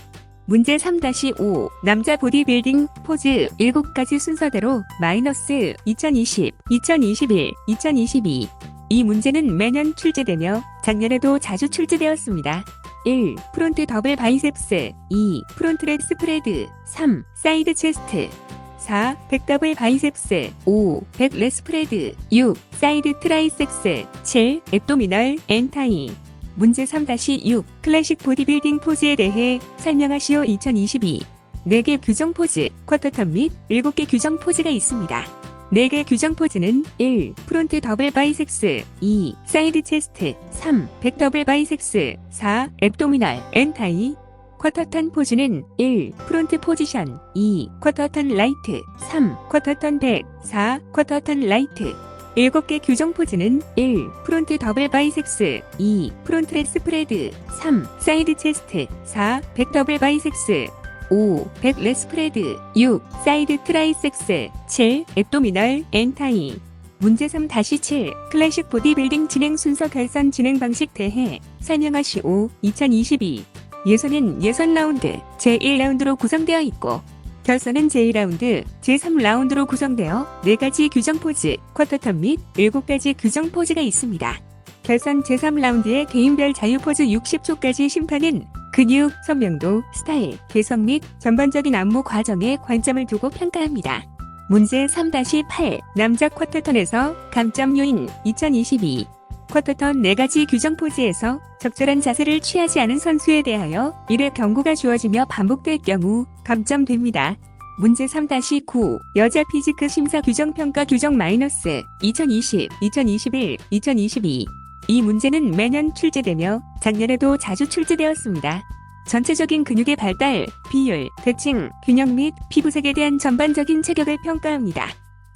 문제 3-5 남자 보디빌딩 포즈 7가지 순서대로 마이너스 2020, 2021, 2022. 이 문제는 매년 출제되며 작년에도 자주 출제되었습니다. 1. 프론트 더블 바이셉스 2. 프론트랩 스프레드 3. 사이드 체스트 4. 백 더블 바이셉스 5. 백 레스프레드 6. 사이드 트라이섹스 7. 앱도미널 엔타이. 문제 3-6 클래식 보디빌딩 포즈에 대해 설명하시오. 2022 4개 규정 포즈, 쿼터턴 및 7개 규정 포즈가 있습니다. 4개 규정 포즈는 1. 프론트 더블 바이섹스 2. 사이드 체스트 3. 백 더블 바이섹스 4. 앱도미널 엔타이. 쿼터턴 포즈는 1. 프론트 포지션 2. 쿼터턴 라이트 3. 쿼터턴 백 4. 쿼터턴 라이트. 7개 규정 포즈는 1. 프론트 더블 바이섹스 2. 프론트랩 스프레드 3. 사이드 체스트 4. 백 더블 바이섹스 5. 백 레스프레드 6. 사이드 트라이섹스 7. 앱도미널 엔타이. 문제 3-7 클래식 보디빌딩 진행 순서 결선 진행 방식 대해 설명하시오. 2022 예선은 예선 라운드 제1라운드로 구성되어 있고 결선은 제2라운드, 제3라운드로 구성되어 4가지 규정 포즈, 쿼터턴 및 7가지 규정 포즈가 있습니다. 결선 제3라운드의 개인별 자유 포즈 60초까지 심판은 근육, 선명도, 스타일, 개성 및 전반적인 안무 과정에 관점을 두고 평가합니다. 문제 3-8 남자 쿼터턴에서 감점 요인 2022 쿼터턴 4가지 규정 포즈에서 적절한 자세를 취하지 않은 선수에 대하여 1회 경고가 주어지며 반복될 경우 감점됩니다. 문제 3-9 여자 피지크 심사 규정 평가 규정 마이너스 2020, 2021, 2022. 이 문제는 매년 출제되며 작년에도 자주 출제되었습니다. 전체적인 근육의 발달, 비율, 대칭, 균형 및 피부색에 대한 전반적인 체격을 평가합니다.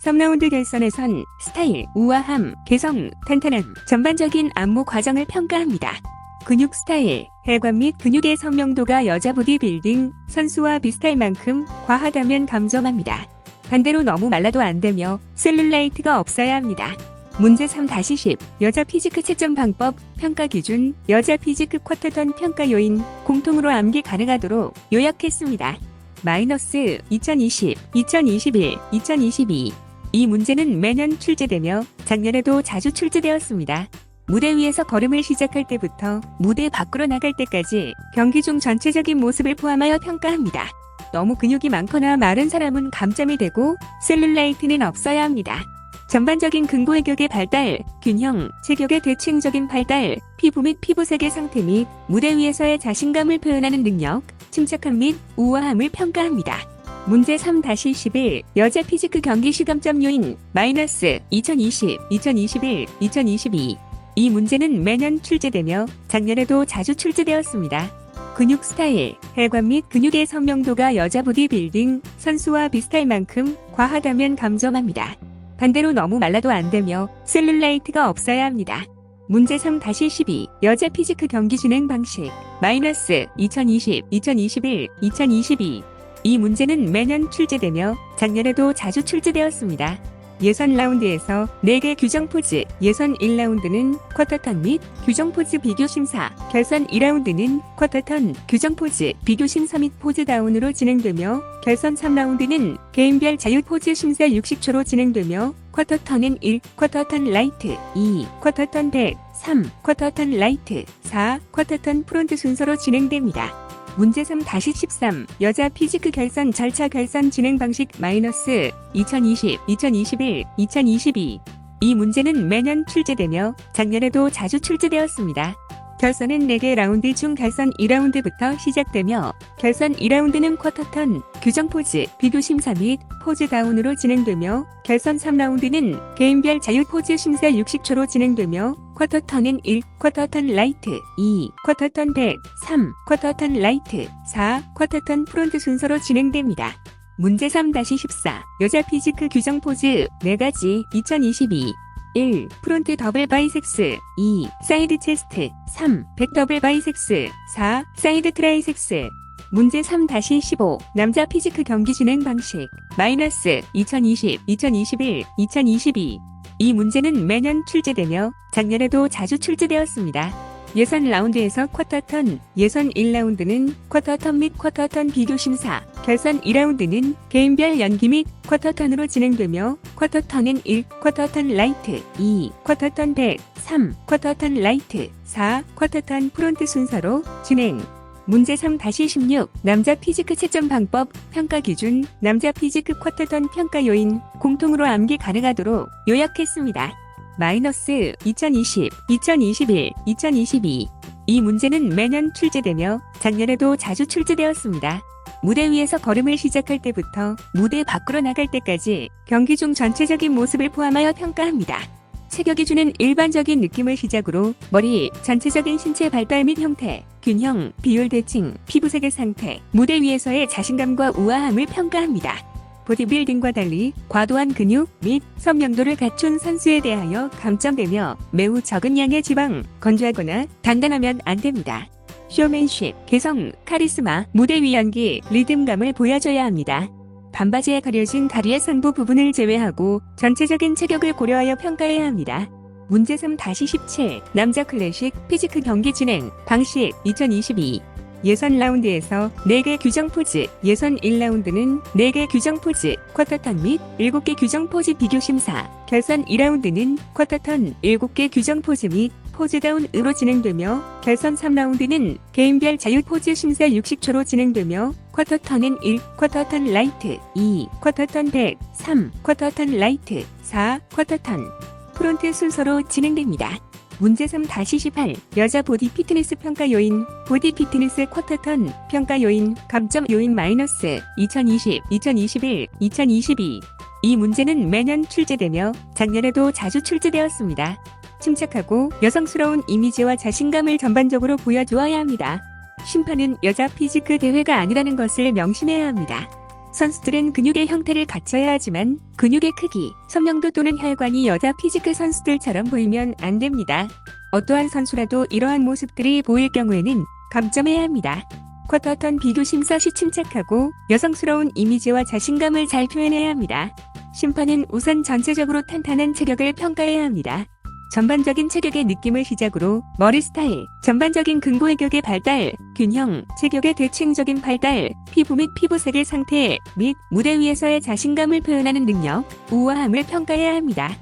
3라운드 결선에선 스타일, 우아함, 개성, 탄탄함, 전반적인 안무 과정을 평가합니다. 근육 스타일, 혈관 및 근육의 선명도가 여자 보디빌딩 선수와 비슷할 만큼 과하다면 감점합니다. 반대로 너무 말라도 안 되며 셀룰라이트가 없어야 합니다. 문제 3-10 여자 피지크 채점 방법, 평가 기준, 여자 피지크 쿼터턴 평가 요인 공통으로 암기 가능하도록 요약했습니다. 마이너스 2020, 2021, 2022. 이 문제는 매년 출제되며 작년에도 자주 출제되었습니다. 무대 위에서 걸음을 시작할 때부터 무대 밖으로 나갈 때까지 경기 중 전체적인 모습을 포함하여 평가합니다. 너무 근육이 많거나 마른 사람은 감점이 되고 셀룰라이트는 없어야 합니다. 전반적인 근고외격의 발달, 균형, 체격의 대칭적인 발달, 피부 및 피부색의 상태 및 무대 위에서의 자신감을 표현하는 능력, 침착함 및 우아함을 평가합니다. 문제 3-11 여자 피지크 경기 시감점 요인 마이너스 2020, 2021, 2022. 이 문제는 매년 출제되며 작년에도 자주 출제되었습니다. 근육 스타일, 혈관 및 근육의 선명도가 여자 보디빌딩 선수와 비슷할 만큼 과하다면 감점합니다. 반대로 너무 말라도 안 되며 셀룰라이트가 없어야 합니다. 문제 3-12 여자 피지크 경기 진행 방식 마이너스 2020, 2021, 2022. 이 문제는 매년 출제되며 작년에도 자주 출제되었습니다. 예선 라운드에서 4개 규정 포즈, 예선 1라운드는 쿼터턴 및 규정 포즈 비교 심사, 결선 2라운드는 쿼터턴, 규정 포즈, 비교 심사 및 포즈 다운으로 진행되며 결선 3라운드는 개인별 자유 포즈 심사 60초로 진행되며 쿼터턴은 1, 쿼터턴 라이트, 2, 쿼터턴 백, 3, 쿼터턴 라이트, 4, 쿼터턴 프론트 순서로 진행됩니다. 문제 3-13 여자 피지크 결선 절차 결선 진행 방식 마이너스 2020, 2021, 2022. 이 문제는 매년 출제되며 작년에도 자주 출제되었습니다. 결선은 4개 라운드 중 결선 2라운드부터 시작되며 결선 2라운드는 쿼터턴, 규정 포즈, 비교 심사 및 포즈 다운으로 진행되며 결선 3라운드는 개인별 자유 포즈 심사 60초로 진행되며 쿼터턴은 1, 쿼터턴 라이트, 2, 쿼터턴 백, 3, 쿼터턴 라이트, 4, 쿼터턴 프론트 순서로 진행됩니다. 문제 3-14 여자 피지크 규정 포즈 4가지 2022 1. 프론트 더블 바이섹스 2. 사이드 체스트 3. 백 더블 바이섹스 4. 사이드 트라이섹스 문제 3-15 남자 피지크 경기 진행 방식 마이너스 2020, 2021, 2022 이 문제는 매년 출제되며 작년에도 자주 출제되었습니다. 예선 라운드에서 쿼터턴, 예선 1라운드는 쿼터턴 및 쿼터턴 비교 심사, 결선 2라운드는 개인별 연기 및 쿼터턴으로 진행되며 쿼터턴은 1. 쿼터턴 라이트 2. 쿼터턴 백 3. 쿼터턴 라이트 4. 쿼터턴 프론트 순서로 진행 문제 3-16 남자 피지크 채점 방법 평가 기준 남자 피지크 쿼터턴 평가 요인 공통으로 암기 가능하도록 요약했습니다. 마이너스 2020, 2021, 2022 이 문제는 매년 출제되며 작년에도 자주 출제되었습니다. 무대 위에서 걸음을 시작할 때부터 무대 밖으로 나갈 때까지 경기 중 전체적인 모습을 포함하여 평가합니다. 체격이 주는 일반적인 느낌을 시작으로 머리, 전체적인 신체 발달 및 형태, 균형, 비율 대칭, 피부색의 상태, 무대 위에서의 자신감과 우아함을 평가합니다. 보디빌딩과 달리 과도한 근육 및 선명도를 갖춘 선수에 대하여 감점되며 매우 적은 양의 지방, 건조하거나 단단하면 안 됩니다. 쇼맨십, 개성, 카리스마, 무대 위 연기, 리듬감을 보여줘야 합니다. 반바지에 가려진 다리의 상부 부분을 제외하고 전체적인 체격을 고려하여 평가해야 합니다. 문제 3-17 남자 클래식 피지크 경기 진행 방식 2022 예선 라운드에서 4개 규정 포즈 예선 1라운드는 4개 규정 포즈 쿼터턴 및 7개 규정 포즈 비교 심사 결선 2라운드는 쿼터턴 7개 규정 포즈 및 포즈다운으로 진행되며 결선 3라운드는 개인별 자유 포즈 심사 60초로 진행되며 쿼터턴은 1. 쿼터턴 라이트 2. 쿼터턴 백 3. 쿼터턴 라이트 4. 쿼터턴 프론트 순서로 진행됩니다. 문제 3-18 여자 보디 피트니스 평가 요인 보디 피트니스 쿼터턴 평가 요인 감점 요인 마이너스 2020, 2021, 2022 이 문제는 매년 출제되며 작년에도 자주 출제되었습니다. 침착하고 여성스러운 이미지와 자신감을 전반적으로 보여주어야 합니다. 심판은 여자 피지크 대회가 아니라는 것을 명심해야 합니다. 선수들은 근육의 형태를 갖춰야 하지만 근육의 크기, 선명도 또는 혈관이 여자 피지크 선수들처럼 보이면 안 됩니다. 어떠한 선수라도 이러한 모습들이 보일 경우에는 감점해야 합니다. 쿼터턴 비교 심사 시 침착하고 여성스러운 이미지와 자신감을 잘 표현해야 합니다. 심판은 우선 전체적으로 탄탄한 체격을 평가해야 합니다. 전반적인 체격의 느낌을 시작으로 머리 스타일, 전반적인 근고회격의 발달, 균형, 체격의 대칭적인 발달, 피부 및 피부색의 상태 및 무대 위에서의 자신감을 표현하는 능력, 우아함을 평가해야 합니다.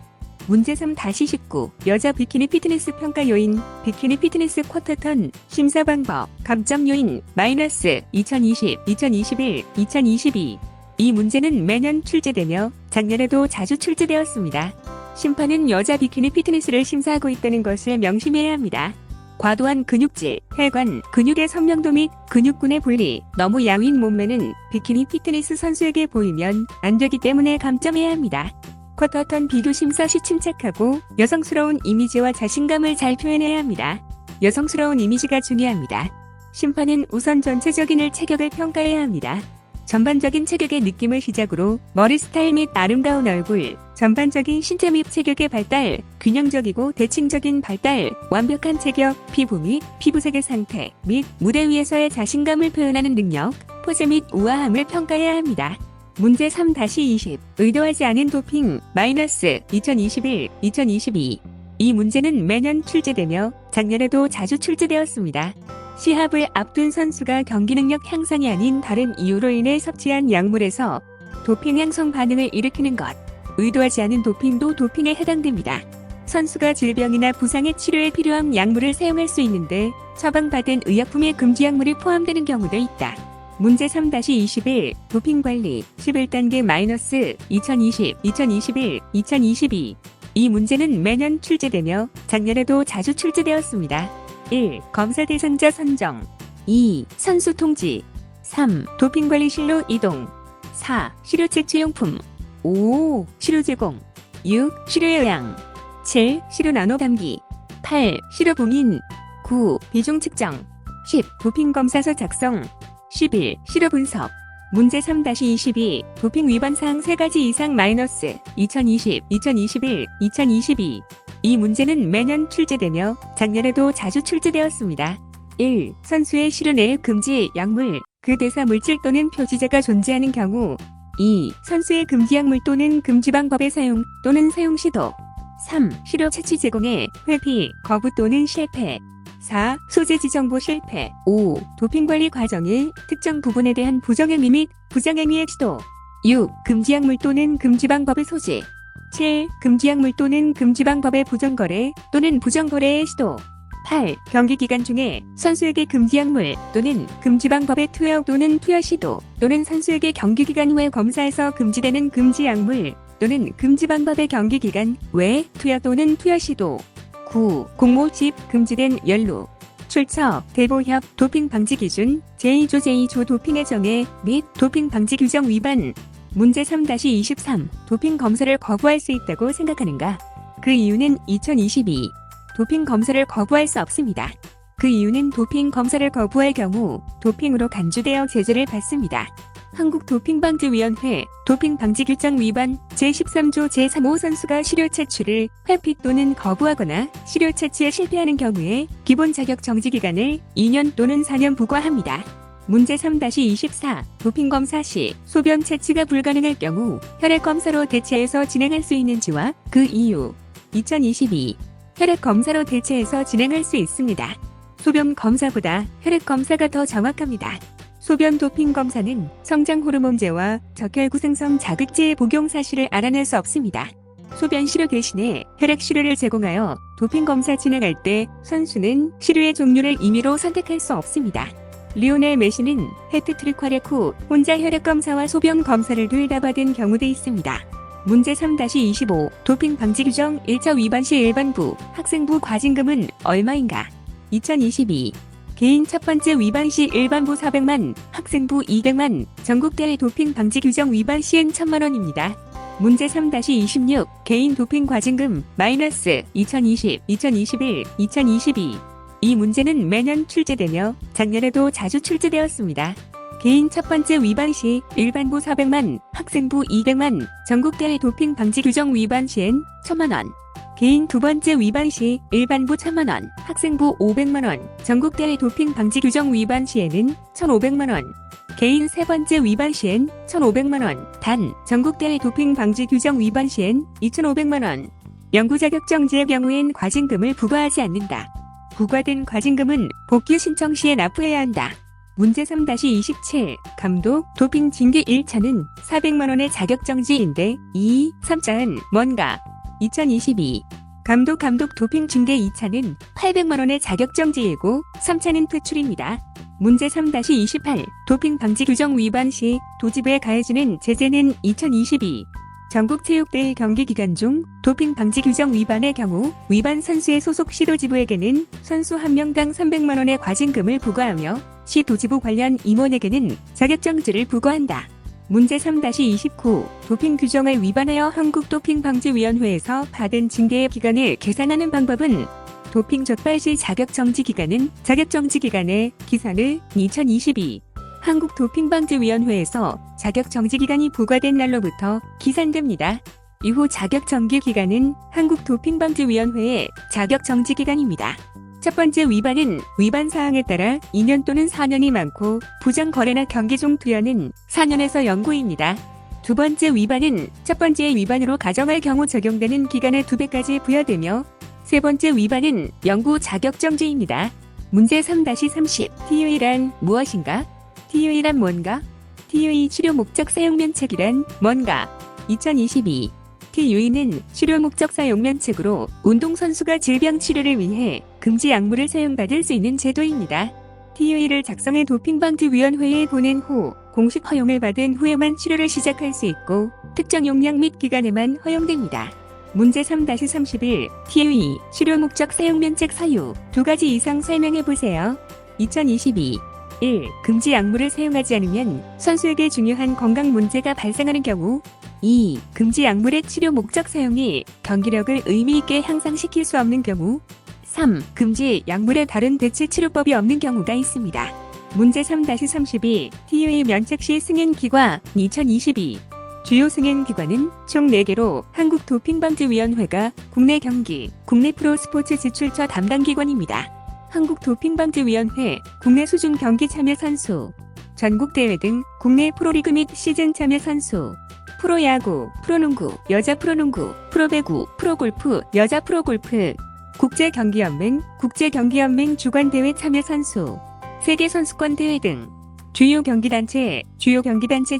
문제 3-19 여자 비키니 피트니스 평가 요인 비키니 피트니스 쿼터턴 심사 방법 감점 요인 마이너스 2020, 2021, 2022 이 문제는 매년 출제되며 작년에도 자주 출제되었습니다. 심판은 여자 비키니 피트니스를 심사하고 있다는 것을 명심해야 합니다. 과도한 근육질, 혈관, 근육의 선명도 및 근육군의 분리, 너무 야윈 몸매는 비키니 피트니스 선수에게 보이면 안 되기 때문에 감점해야 합니다. 쿼터턴 비교 심사 시 침착하고 여성스러운 이미지와 자신감을 잘 표현해야 합니다. 여성스러운 이미지가 중요합니다. 심판은 우선 전체적인 체격을 평가해야 합니다. 전반적인 체격의 느낌을 시작으로 머리 스타일 및 아름다운 얼굴, 전반적인 신체 및 체격의 발달, 균형적이고 대칭적인 발달, 완벽한 체격, 피부 및 피부색의 상태 및 무대 위에서의 자신감을 표현하는 능력, 포즈 및 우아함을 평가해야 합니다. 문제 3-20 의도하지 않은 도핑 마이너스 2021, 2022 이 문제는 매년 출제되며 작년에도 자주 출제되었습니다. 시합을 앞둔 선수가 경기 능력 향상이 아닌 다른 이유로 인해 섭취한 약물에서 도핑 양성 반응을 일으키는 것, 의도하지 않은 도핑도 도핑에 해당됩니다. 선수가 질병이나 부상의 치료에 필요한 약물을 사용할 수 있는데 처방받은 의약품에 금지 약물이 포함되는 경우도 있다. 문제 3-21 도핑 관리 11단계 마이너스 2020, 2021, 2022 이 문제는 매년 출제되며 작년에도 자주 출제되었습니다. 1. 검사 대상자 선정 2. 선수 통지 3. 도핑관리실로 이동 4. 시료 채취용품 5. 시료 제공 6. 시료 요양 7. 시료 나눠 담기 8. 시료 봉인 9. 비중 측정 10. 도핑검사서 작성 11. 시료 분석 문제 3-22 도핑 위반 사항 3가지 이상 마이너스 2020, 2021, 2022 이 문제는 매년 출제되며 작년에도 자주 출제되었습니다. 1. 선수의 시료 내에 금지 약물, 그 대사 물질 또는 표지자가 존재하는 경우 2. 선수의 금지 약물 또는 금지 방법의 사용 또는 사용 시도 3. 시료 채취 제공에 회피, 거부 또는 실패 4. 소재지 정보 실패 5. 도핑 관리 과정의 특정 부분에 대한 부정행위 및 부정행위의 시도 6. 금지 약물 또는 금지 방법의 소지 7. 금지 약물 또는 금지 방법의 부정거래 또는 부정거래의 시도 8. 경기 기간 중에 선수에게 금지 약물 또는 금지 방법의 투여 또는 투여 시도 또는 선수에게 경기 기간 후에 검사에서 금지되는 금지 약물 또는 금지 방법의 경기 기간 외 투여 또는 투여 시도 9. 공모 집 금지된 연루 출처 대보협 도핑 방지 기준 제2조 제2조 도핑의 정해 및 도핑 방지 규정 위반 문제 3-23 도핑 검사를 거부할 수 있다고 생각하는가? 그 이유는 2022 도핑 검사를 거부할 수 없습니다. 그 이유는 도핑 검사를 거부할 경우 도핑으로 간주되어 제재를 받습니다. 한국도핑방지위원회 도핑방지규정 위반 제13조 제3호 선수가 시료 채취를 회피 또는 거부하거나 시료 채취에 실패하는 경우에 기본 자격 정지 기간을 2년 또는 4년 부과합니다. 문제 3-24 도핑검사 시 소변 채취가 불가능할 경우 혈액검사로 대체해서 진행할 수 있는지와 그 이유 2022 혈액검사로 대체해서 진행할 수 있습니다. 소변 검사보다 혈액검사가 더 정확합니다. 소변 도핑 검사는 성장 호르몬제와 적혈구 생성 자극제의 복용 사실을 알아낼 수 없습니다. 소변 시료 대신에 혈액 시료를 제공하여 도핑 검사 진행할 때 선수는 시료의 종류를 임의로 선택할 수 없습니다. 리오넬 메시는 해트트릭 후 혼자 혈액 검사와 소변 검사를 둘 다 받은 경우도 있습니다. 문제 3-25 도핑 방지 규정 1차 위반 시 일반부, 학생부 과징금은 얼마인가? 2022 개인 첫 번째 위반 시 일반부 400만, 학생부 200만, 전국대회 도핑 방지 규정 위반 시엔 1000만 원입니다. 문제 3-26 개인 도핑 과징금 마이너스 2020, 2021, 2022 이 문제는 매년 출제되며 작년에도 자주 출제되었습니다. 개인 첫 번째 위반 시 일반부 400만, 학생부 200만, 전국대회 도핑 방지 규정 위반 시엔 1000만 원. 개인 두 번째 위반 시 일반부 1000만 원, 학생부 500만 원, 전국대회 도핑 방지 규정 위반 시에는 1500만 원. 개인 세 번째 위반 시엔 1500만 원, 단 전국대회 도핑 방지 규정 위반 시엔 2500만 원. 연구 자격 정지의 경우엔 과징금을 부과하지 않는다. 부과된 과징금은 복귀 신청 시에 납부해야 한다. 문제 3-27 감독 도핑 징계 1차는 400만 원의 자격 정지인데 2, 3차는 뭔가? 2022 감독 도핑 징계 2차는 800만 원의 자격 정지이고 3차는 퇴출입니다. 문제 3-28 도핑 방지 규정 위반 시 도지부에 가해지는 제재는 2022 전국체육대회 경기 기간 중 도핑 방지 규정 위반의 경우 위반 선수의 소속 시도지부에게는 선수 1명당 300만 원의 과징금을 부과하며 시 도지부 관련 임원에게는 자격정지를 부과한다. 문제 3-29 도핑 규정을 위반하여 한국도핑방지위원회에서 받은 징계의 기간을 계산하는 방법은 도핑 적발 시 자격정지 기간은 자격정지 기간의 기산을 2022 한국도핑방지위원회에서 자격정지 기간이 부과된 날로부터 기산됩니다. 이후 자격정지 기간은 한국도핑방지위원회의 자격정지 기간입니다. 첫 번째 위반은 위반 사항에 따라 2년 또는 4년이 많고 부정거래나 경기 중 투여는 4년에서 영구입니다. 두 번째 위반은 첫 번째 위반으로 가정할 경우 적용되는 기간의 2배까지 부여되며 세 번째 위반은 영구 자격정지입니다. 문제 3-30 TUE란 무엇인가? TUE란 뭔가? TUE 치료 목적 사용 면책이란 뭔가? 2022 TUE는 치료 목적 사용 면책으로 운동선수가 질병 치료를 위해 금지 약물을 사용받을 수 있는 제도입니다. TUE를 작성해 도핑방지위원회에 보낸 후 공식 허용을 받은 후에만 치료를 시작할 수 있고 특정 용량 및 기간에만 허용됩니다. 문제 3-31 TUE 치료 목적 사용 면책 사유 2가지 이상 설명해보세요. 2022 1. 금지 약물을 사용하지 않으면 선수에게 중요한 건강 문제가 발생하는 경우 2. 금지 약물의 치료 목적 사용이 경기력을 의미있게 향상시킬 수 없는 경우 3. 금지 약물의 다른 대체 치료법이 없는 경우가 있습니다. 문제 3-32 TUA 면책 시 승인기관 2022 주요 승인기관은 총 4개로 한국도핑방지위원회가 국내 경기, 국내 프로스포츠 지출처 담당기관입니다. 한국도핑방지위원회, 국내 수중 경기 참여 선수, 전국대회 등 국내 프로리그 및 시즌 참여 선수, 프로야구, 프로농구, 여자 프로농구, 프로배구, 프로골프, 여자 프로골프, 국제경기연맹, 국제경기연맹 주관대회 참여 선수, 세계선수권대회 등 주요 경기단체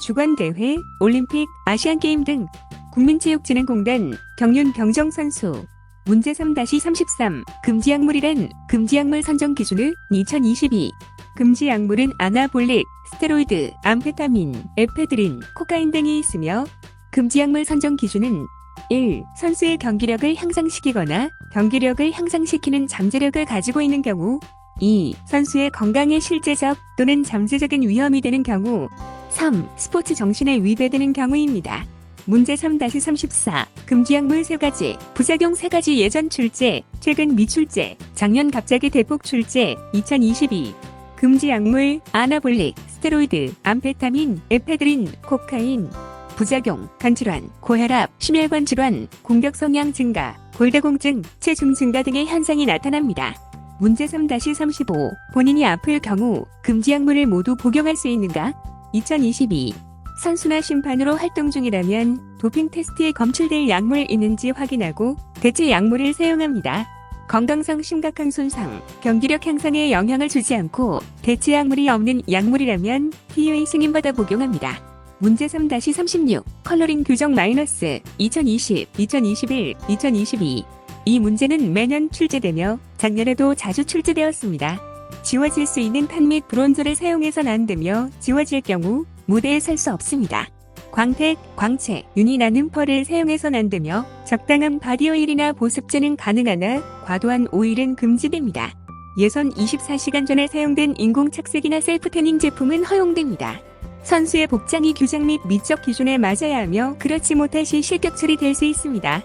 주관대회, 올림픽, 아시안게임 등 국민체육진흥공단, 경륜 경정선수. 문제 3-33 금지약물이란 금지약물 선정 기준은 2022 금지약물은 아나볼릭, 스테로이드, 암페타민, 에페드린, 코카인 등이 있으며 금지약물 선정 기준은 1. 선수의 경기력을 향상시키거나 경기력을 향상시키는 잠재력을 가지고 있는 경우 2. 선수의 건강에 실제적 또는 잠재적인 위험이 되는 경우 3. 스포츠 정신에 위배되는 경우입니다. 문제 3-34 금지약물 3가지, 부작용 3가지 예전 출제, 최근 미출제, 작년 갑자기 대폭 출제 2022 금지약물 아나볼릭, 스테로이드, 암페타민, 에페드린, 코카인 부작용, 간질환, 고혈압, 심혈관 질환, 공격 성향 증가, 골다공증, 체중 증가 등의 현상이 나타납니다. 문제 3-35 본인이 아플 경우 금지약물을 모두 복용할 수 있는가? 2022 선수나 심판으로 활동 중이라면 도핑 테스트에 검출될 약물 있는지 확인하고 대체 약물을 사용합니다. 건강상 심각한 손상, 경기력 향상에 영향을 주지 않고 대체 약물이 없는 약물이라면 TUA 승인받아 복용합니다. 문제 3-36 컬러링 규정 마이너스 2020, 2021, 2022 이 문제는 매년 출제되며 작년에도 자주 출제되었습니다. 지워질 수 있는 탄 및 브론즈를 사용해서는 안 되며 지워질 경우 무대에 설 수 없습니다. 광택, 광채, 윤이 나는 펄을 사용해서는 안 되며 적당한 바디오일이나 보습제는 가능하나 과도한 오일은 금지됩니다. 예선 24시간 전에 사용된 인공착색이나 셀프태닝 제품은 허용됩니다. 선수의 복장이 규정 및 미적 기준에 맞아야 하며 그렇지 못할 시 실격 처리될 수 있습니다.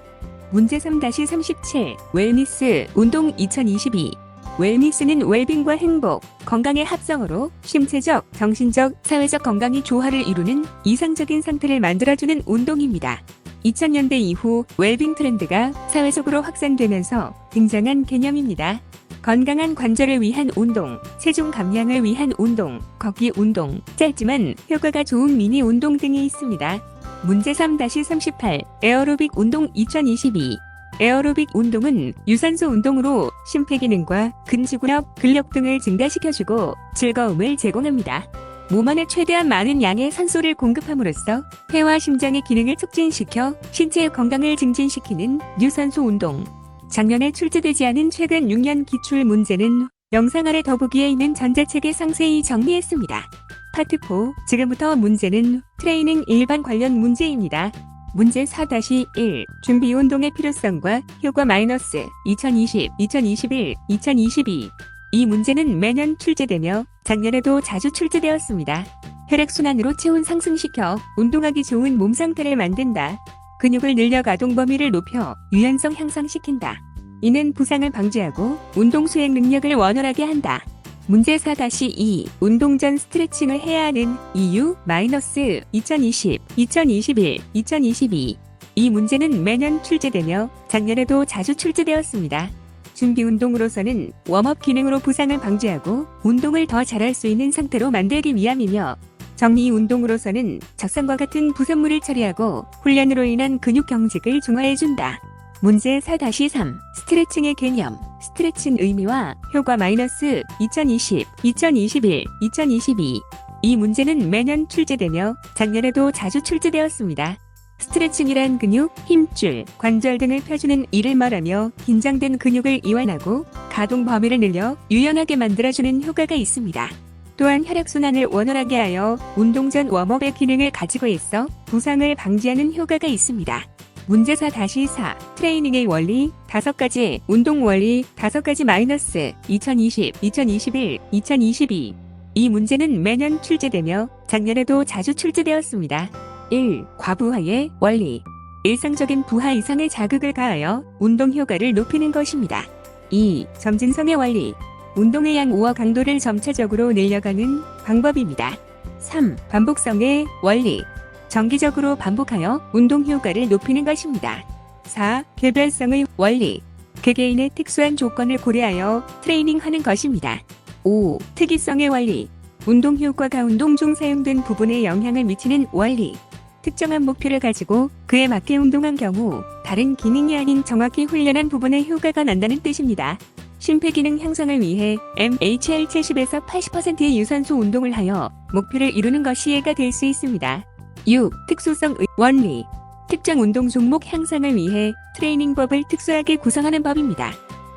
문제 3-37 웰니스 운동 2022 웰니스는 웰빙과 행복, 건강의 합성어로 신체적, 정신적, 사회적 건강이 조화를 이루는 이상적인 상태를 만들어주는 운동입니다. 2000년대 이후 웰빙 트렌드가 사회적으로 확산되면서 등장한 개념입니다. 건강한 관절을 위한 운동, 체중 감량을 위한 운동, 걷기 운동, 짧지만 효과가 좋은 미니 운동 등이 있습니다. 문제 3-38 에어로빅 운동 2022 에어로빅 운동은 유산소 운동으로 심폐기능과 근지구력, 근력 등을 증가시켜주고 즐거움을 제공합니다. 몸 안에 최대한 많은 양의 산소를 공급함으로써 폐와 심장의 기능을 촉진시켜 신체의 건강을 증진시키는 유산소 운동. 작년에 출제되지 않은 최근 6년 기출 문제는 영상 아래 더보기에 있는 전자책에 상세히 정리했습니다. 파트 4 지금부터 문제는 트레이닝 일반 관련 문제입니다. 문제 4-1 준비 운동의 필요성과 효과 마이너스 2020, 2021, 2022 이 문제는 매년 출제되며 작년에도 자주 출제되었습니다. 혈액순환으로 체온 상승시켜 운동하기 좋은 몸 상태를 만든다. 근육을 늘려 가동 범위를 높여 유연성 향상시킨다. 이는 부상을 방지하고 운동 수행 능력을 원활하게 한다. 문제 4-2 운동 전 스트레칭을 해야 하는 이유 마이너스 2020, 2021, 2022 이 문제는 매년 출제되며 작년에도 자주 출제되었습니다. 준비 운동으로서는 웜업 기능으로 부상을 방지하고 운동을 더 잘할 수 있는 상태로 만들기 위함이며 정리 운동으로서는 적상과 같은 부선물을 처리하고 훈련으로 인한 근육 경직을 중화해준다. 문제 4-3 스트레칭의 개념, 스트레칭 의미와 효과 마이너스 2020, 2021, 2022 이 문제는 매년 출제되며 작년에도 자주 출제되었습니다. 스트레칭이란 근육, 힘줄, 관절 등을 펴주는 일을 말하며 긴장된 근육을 이완하고 가동 범위를 늘려 유연하게 만들어주는 효과가 있습니다. 또한 혈액순환을 원활하게 하여 운동 전 웜업의 기능을 가지고 있어 부상을 방지하는 효과가 있습니다. 문제 4-4 트레이닝의 원리 5가지 운동 원리 5가지 마이너스 2020, 2021, 2022 이 문제는 매년 출제되며 작년에도 자주 출제되었습니다. 1. 과부하의 원리 일상적인 부하 이상의 자극을 가하여 운동 효과를 높이는 것입니다. 2. 점진성의 원리 운동의 양과 강도를 점차적으로 늘려가는 방법입니다. 3. 반복성의 원리. 정기적으로 반복하여 운동 효과를 높이는 것입니다. 4. 개별성의 원리. 개개인의 특수한 조건을 고려하여 트레이닝하는 것입니다. 5. 특이성의 원리. 운동 효과가 운동 중 사용된 부분에 영향을 미치는 원리. 특정한 목표를 가지고 그에 맞게 운동한 경우 다른 기능이 아닌 정확히 훈련한 부분에 효과가 난다는 뜻입니다. 심폐기능 향상을 위해 MHR 70에서 80%의 유산소 운동을 하여 목표를 이루는 것이 예가 될 수 있습니다. 6. 특수성의 원리. 특정 운동 종목 향상을 위해 트레이닝법을 특수하게 구성하는 법입니다.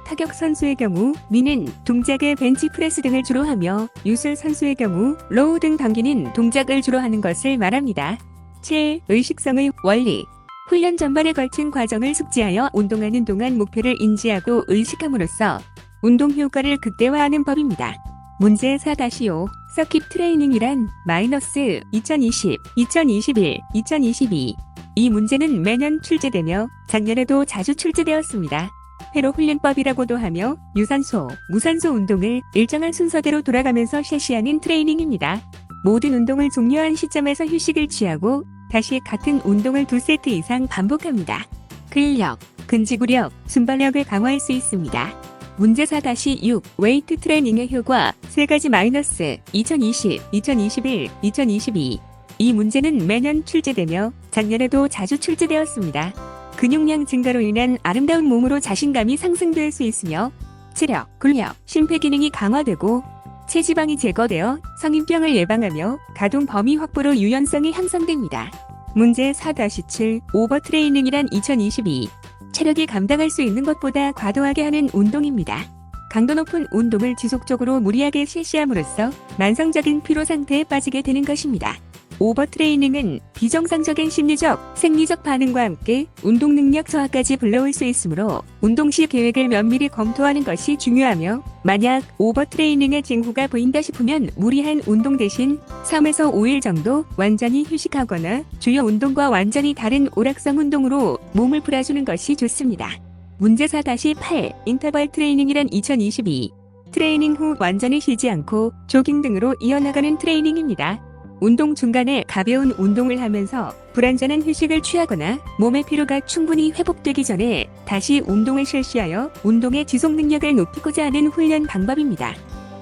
타격 선수의 경우 미는 동작의 벤치프레스 등을 주로 하며 유술 선수의 경우 로우 등 당기는 동작을 주로 하는 것을 말합니다. 7. 의식성의 원리. 훈련 전반에 걸친 과정을 숙지하여 운동하는 동안 목표를 인지하고 의식함으로써 운동 효과를 극대화하는 법입니다. 문제 4-5. 서킷 트레이닝이란 마이너스 2020, 2021, 2022. 이 문제는 매년 출제되며 작년에도 자주 출제되었습니다. 회로 훈련법이라고도 하며 유산소, 무산소 운동을 일정한 순서대로 돌아가면서 실시하는 트레이닝입니다. 모든 운동을 종료한 시점에서 휴식을 취하고 다시 같은 운동을 2세트 이상 반복합니다. 근력, 근지구력, 순발력을 강화할 수 있습니다. 문제 4-6. 웨이트 트레이닝의 효과 3가지 마이너스 2020, 2021, 2022. 이 문제는 매년 출제되며 작년에도 자주 출제되었습니다. 근육량 증가로 인한 아름다운 몸으로 자신감이 상승될 수 있으며 체력, 근력, 심폐기능이 강화되고 체지방이 제거되어 성인병을 예방하며 가동 범위 확보로 유연성이 향상됩니다. 문제 4-7. 오버트레이닝이란 2022. 체력이 감당할 수 있는 것보다 과도하게 하는 운동입니다. 강도 높은 운동을 지속적으로 무리하게 실시함으로써 만성적인 피로 상태에 빠지게 되는 것입니다. 오버트레이닝은 비정상적인 심리적, 생리적 반응과 함께 운동 능력 저하까지 불러올 수 있으므로 운동 시 계획을 면밀히 검토하는 것이 중요하며 만약 오버트레이닝의 징후가 보인다 싶으면 무리한 운동 대신 3에서 5일 정도 완전히 휴식하거나 주요 운동과 완전히 다른 오락성 운동으로 몸을 풀어주는 것이 좋습니다. 문제 4-8. 인터벌 트레이닝이란 2022. 트레이닝 후 완전히 쉬지 않고 조깅 등으로 이어나가는 트레이닝입니다. 운동 중간에 가벼운 운동을 하면서 불완전한 휴식을 취하거나 몸의 피로가 충분히 회복되기 전에 다시 운동을 실시하여 운동의 지속 능력을 높이고자 하는 훈련 방법입니다.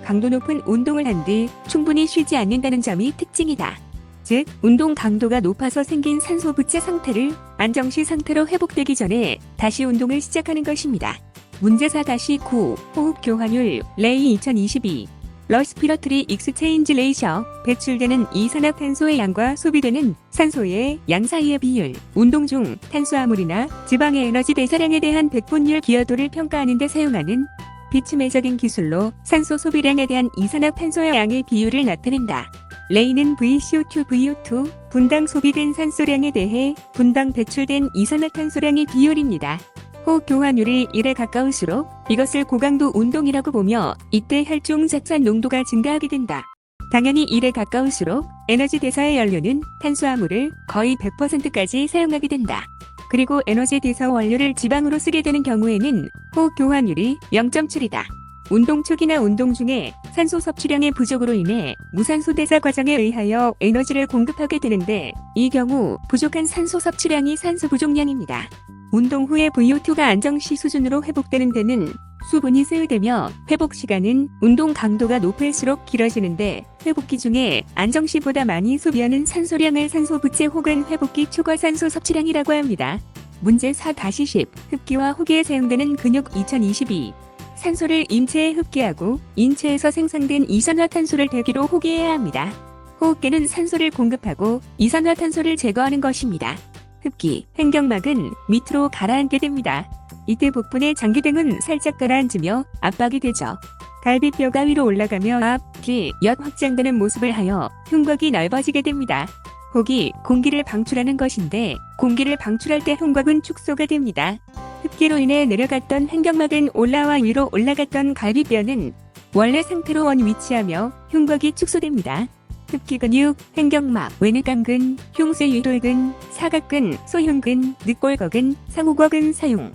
강도 높은 운동을 한 뒤 충분히 쉬지 않는다는 점이 특징이다. 즉, 운동 강도가 높아서 생긴 산소 부채 상태를 안정시 상태로 회복되기 전에 다시 운동을 시작하는 것입니다. 문제 4-9. 호흡 교환율 레이 2022. 러스피러트리 익스체인지 레이셔. 배출되는 이산화탄소의 양과 소비되는 산소의 양 사이의 비율. 운동 중 탄수화물이나 지방의 에너지 대사량에 대한 백분율 기여도를 평가하는 데 사용하는 비치매적인 기술로 산소 소비량에 대한 이산화탄소의 양의 비율을 나타낸다. 레이는 VCO2, VO2, 분당 소비된 산소량에 대해 분당 배출된 이산화탄소량의 비율입니다. 호흡 교환율이 1에 가까울수록 이것을 고강도 운동이라고 보며 이때 혈중 잣산 농도가 증가하게 된다. 당연히 1에 가까울수록 에너지 대사의 연료는 탄수화물을 거의 100%까지 사용하게 된다. 그리고 에너지 대사 원료를 지방으로 쓰게 되는 경우에는 호흡 교환율이 0.7이다. 운동 초기나 운동 중에 산소 섭취량의 부족으로 인해 무산소 대사 과정에 의하여 에너지를 공급하게 되는데 이 경우 부족한 산소 섭취량이 산소 부족량입니다. 운동 후에 VO2가 안정시 수준으로 회복되는 데는 수분이 소요되며 회복 시간은 운동 강도가 높을수록 길어지는데 회복기 중에 안정시보다 많이 소비하는 산소량을 산소 부채 혹은 회복기 초과 산소 섭취량이라고 합니다. 문제 4-10. 흡기와 호기에 사용되는 근육 2022. 산소를 인체에 흡기하고 인체에서 생성된 이산화탄소를 대기로 호기해야 합니다. 호흡기는 산소를 공급하고 이산화탄소를 제거하는 것입니다. 흡기, 횡격막은 밑으로 가라앉게 됩니다. 이때 복부의 장기 등은 살짝 가라앉으며 압박이 되죠. 갈비뼈가 위로 올라가며 앞, 뒤, 옆 확장되는 모습을 하여 흉곽이 넓어지게 됩니다. 호기, 공기를 방출하는 것인데 공기를 방출할 때 흉곽은 축소가 됩니다. 흡기로 인해 내려갔던 횡격막은 올라와 위로 올라갔던 갈비뼈는 원래 상태로 위치하며 흉곽이 축소됩니다. 흡기 근육, 횡격막, 외늑강근, 흉쇄유돌근, 사각근, 소흉근, 늑골거근, 상우거근 사용.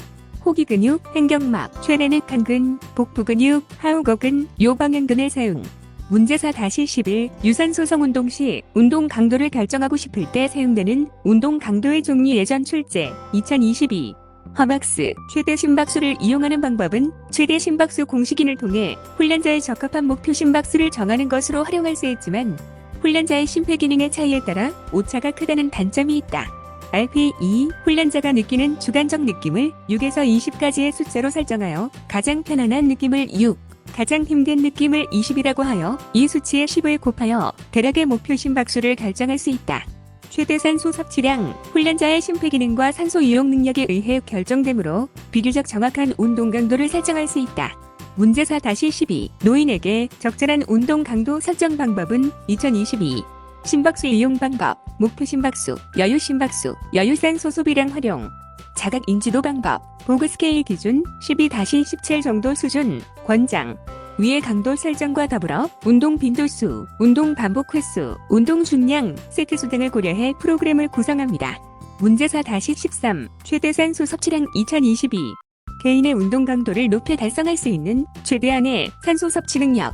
호기 근육, 횡격막, 최대는 칸근, 복부 근육, 하우거근, 요방향근을 사용. 문제 4-11 유산소성 운동 시 운동 강도를 결정하고 싶을 때 사용되는 운동 강도의 종류 예전 출제 2022 허박스 최대 심박수를 이용하는 방법은 최대 심박수 공식인을 통해 훈련자에 적합한 목표 심박수를 정하는 것으로 활용할 수 있지만 훈련자의 심폐기능의 차이에 따라 오차가 크다는 단점이 있다. RPE 훈련자가 느끼는 주관적 느낌을 6에서 20까지의 숫자로 설정하여 가장 편안한 느낌을 6, 가장 힘든 느낌을 20이라고 하여 이 수치의 10을 곱하여 대략의 목표 심박수를 결정할 수 있다. 최대 산소 섭취량 훈련자의 심폐기능과 산소 이용 능력에 의해 결정되므로 비교적 정확한 운동 강도를 설정할 수 있다. 문제 4-12 노인에게 적절한 운동 강도 설정 방법은 2022 심박수 이용 방법, 목표 심박수, 여유 심박수, 여유산소 소비량 활용, 자각 인지도 방법, 보그 스케일 기준 12-17 정도 수준, 권장, 위의 강도 설정과 더불어 운동 빈도수, 운동 반복 횟수, 운동 중량, 세트수 등을 고려해 프로그램을 구성합니다. 문제 4-13 최대 산소 섭취량 2022 개인의 운동 강도를 높여 달성할 수 있는 최대한의 산소 섭취 능력,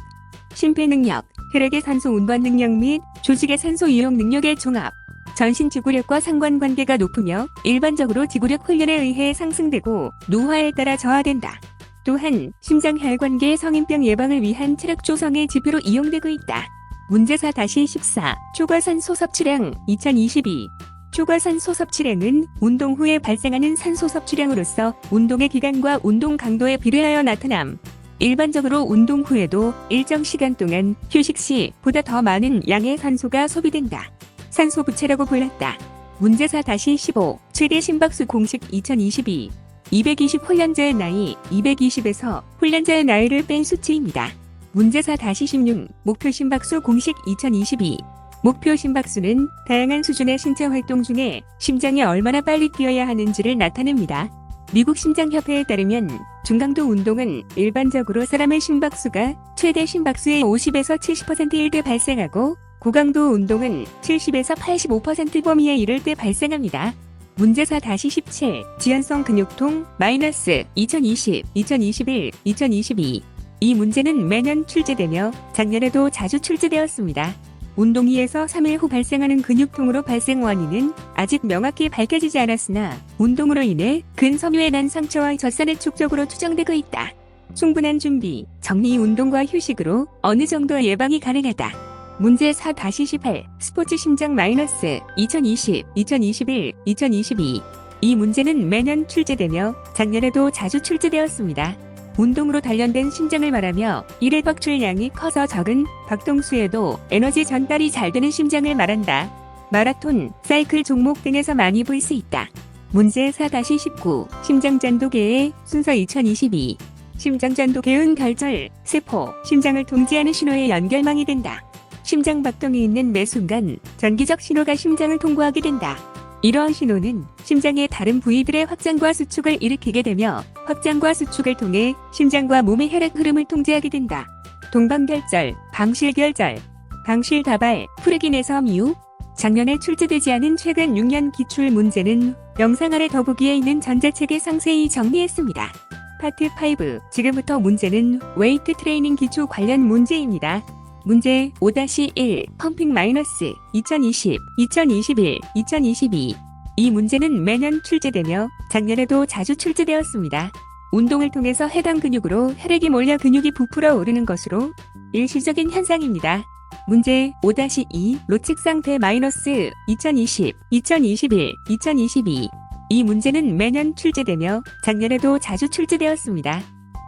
심폐 능력, 혈액의 산소 운반 능력 및 조직의 산소 이용 능력의 종합, 전신 지구력과 상관관계가 높으며 일반적으로 지구력 훈련에 의해 상승되고 노화에 따라 저하된다. 또한 심장혈관계 성인병 예방을 위한 체력 조성의 지표로 이용되고 있다. 문제 4-14 초과산소 섭취량 2022 초과산소 섭취량은 운동 후에 발생하는 산소 섭취량으로서 운동의 기간과 운동 강도에 비례하여 나타남. 일반적으로 운동 후에도 일정 시간 동안 휴식 시 보다 더 많은 양의 산소가 소비된다. 산소 부채라고 불렀다. 문제 4-15 최대 심박수 공식 2022 220 훈련자의 나이 220에서 훈련자의 나이를 뺀 수치입니다. 문제 4-16 목표 심박수 공식 2022 목표 심박수는 다양한 수준의 신체 활동 중에 심장이 얼마나 빨리 뛰어야 하는지를 나타냅니다. 미국 심장협회에 따르면 중강도 운동은 일반적으로 사람의 심박수가 최대 심박수의 50에서 70%일 때 발생하고 고강도 운동은 70에서 85% 범위에 이를 때 발생합니다. 문제 4-17 지연성 근육통 마이너스 2020, 2021, 2022 이 문제는 매년 출제되며 작년에도 자주 출제되었습니다. 운동 2에서 3일 후 발생하는 근육통으로 발생 원인은 아직 명확히 밝혀지지 않았으나 운동으로 인해 근섬유에 난 상처와 젖산의 축적으로 추정되고 있다. 충분한 준비, 정리 운동과 휴식으로 어느 정도 예방이 가능하다. 문제 4-18 스포츠 심장 마이너스 2020, 2021, 2022 이 문제는 매년 출제되며 작년에도 자주 출제되었습니다. 운동으로 단련된 심장을 말하며 일회 박출량이 커서 적은 박동수에도 에너지 전달이 잘 되는 심장을 말한다. 마라톤, 사이클 종목 등에서 많이 볼 수 있다. 문제 4-19 심장잔도계의 순서 2022 심장잔도계은 결절, 세포, 심장을 통제하는 신호의 연결망이 된다. 심장 박동이 있는 매 순간 전기적 신호가 심장을 통과하게 된다. 이러한 신호는 심장의 다른 부위들의 확장과 수축을 일으키게 되며 확장과 수축을 통해 심장과 몸의 혈액 흐름을 통제하게 된다. 동방결절, 방실결절, 방실다발, 프레긴에서 미우 작년에 출제되지 않은 최근 6년 기출 문제는 영상 아래 더보기에 있는 전자책에 상세히 정리했습니다. 파트 5 지금부터 문제는 웨이트 트레이닝 기초 관련 문제입니다. 문제 5-1 펌핑 마이너스 2020, 2021, 2022 이 문제는 매년 출제되며 작년에도 자주 출제되었습니다. 운동을 통해서 해당 근육으로 혈액이 몰려 근육이 부풀어 오르는 것으로 일시적인 현상입니다. 문제 5-2 로칙 상태 마이너스 2020, 2021, 2022 이 문제는 매년 출제되며 작년에도 자주 출제되었습니다.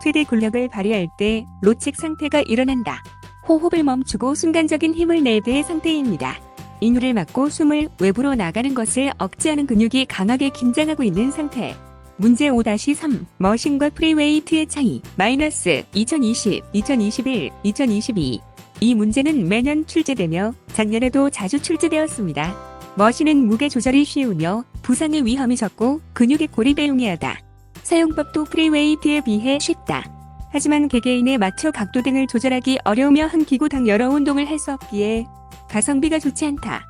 최대 근력을 발휘할 때 로칙 상태가 일어난다. 호흡을 멈추고 순간적인 힘을 내배의 상태입니다. 인후를 막고 숨을 외부로 나가는 것을 억제하는 근육이 강하게 긴장하고 있는 상태. 문제 5-3 머신과 프리웨이트의 차이 마이너스 2020, 2021, 2022 이 문제는 매년 출제되며 작년에도 자주 출제되었습니다. 머신은 무게 조절이 쉬우며 부상의 위험이 적고 근육의 고립에 용이하다. 사용법도 프리웨이트에 비해 쉽다. 하지만 개개인에 맞춰 각도 등을 조절하기 어려우며 한 기구당 여러 운동을 할 수 없기에 가성비가 좋지 않다.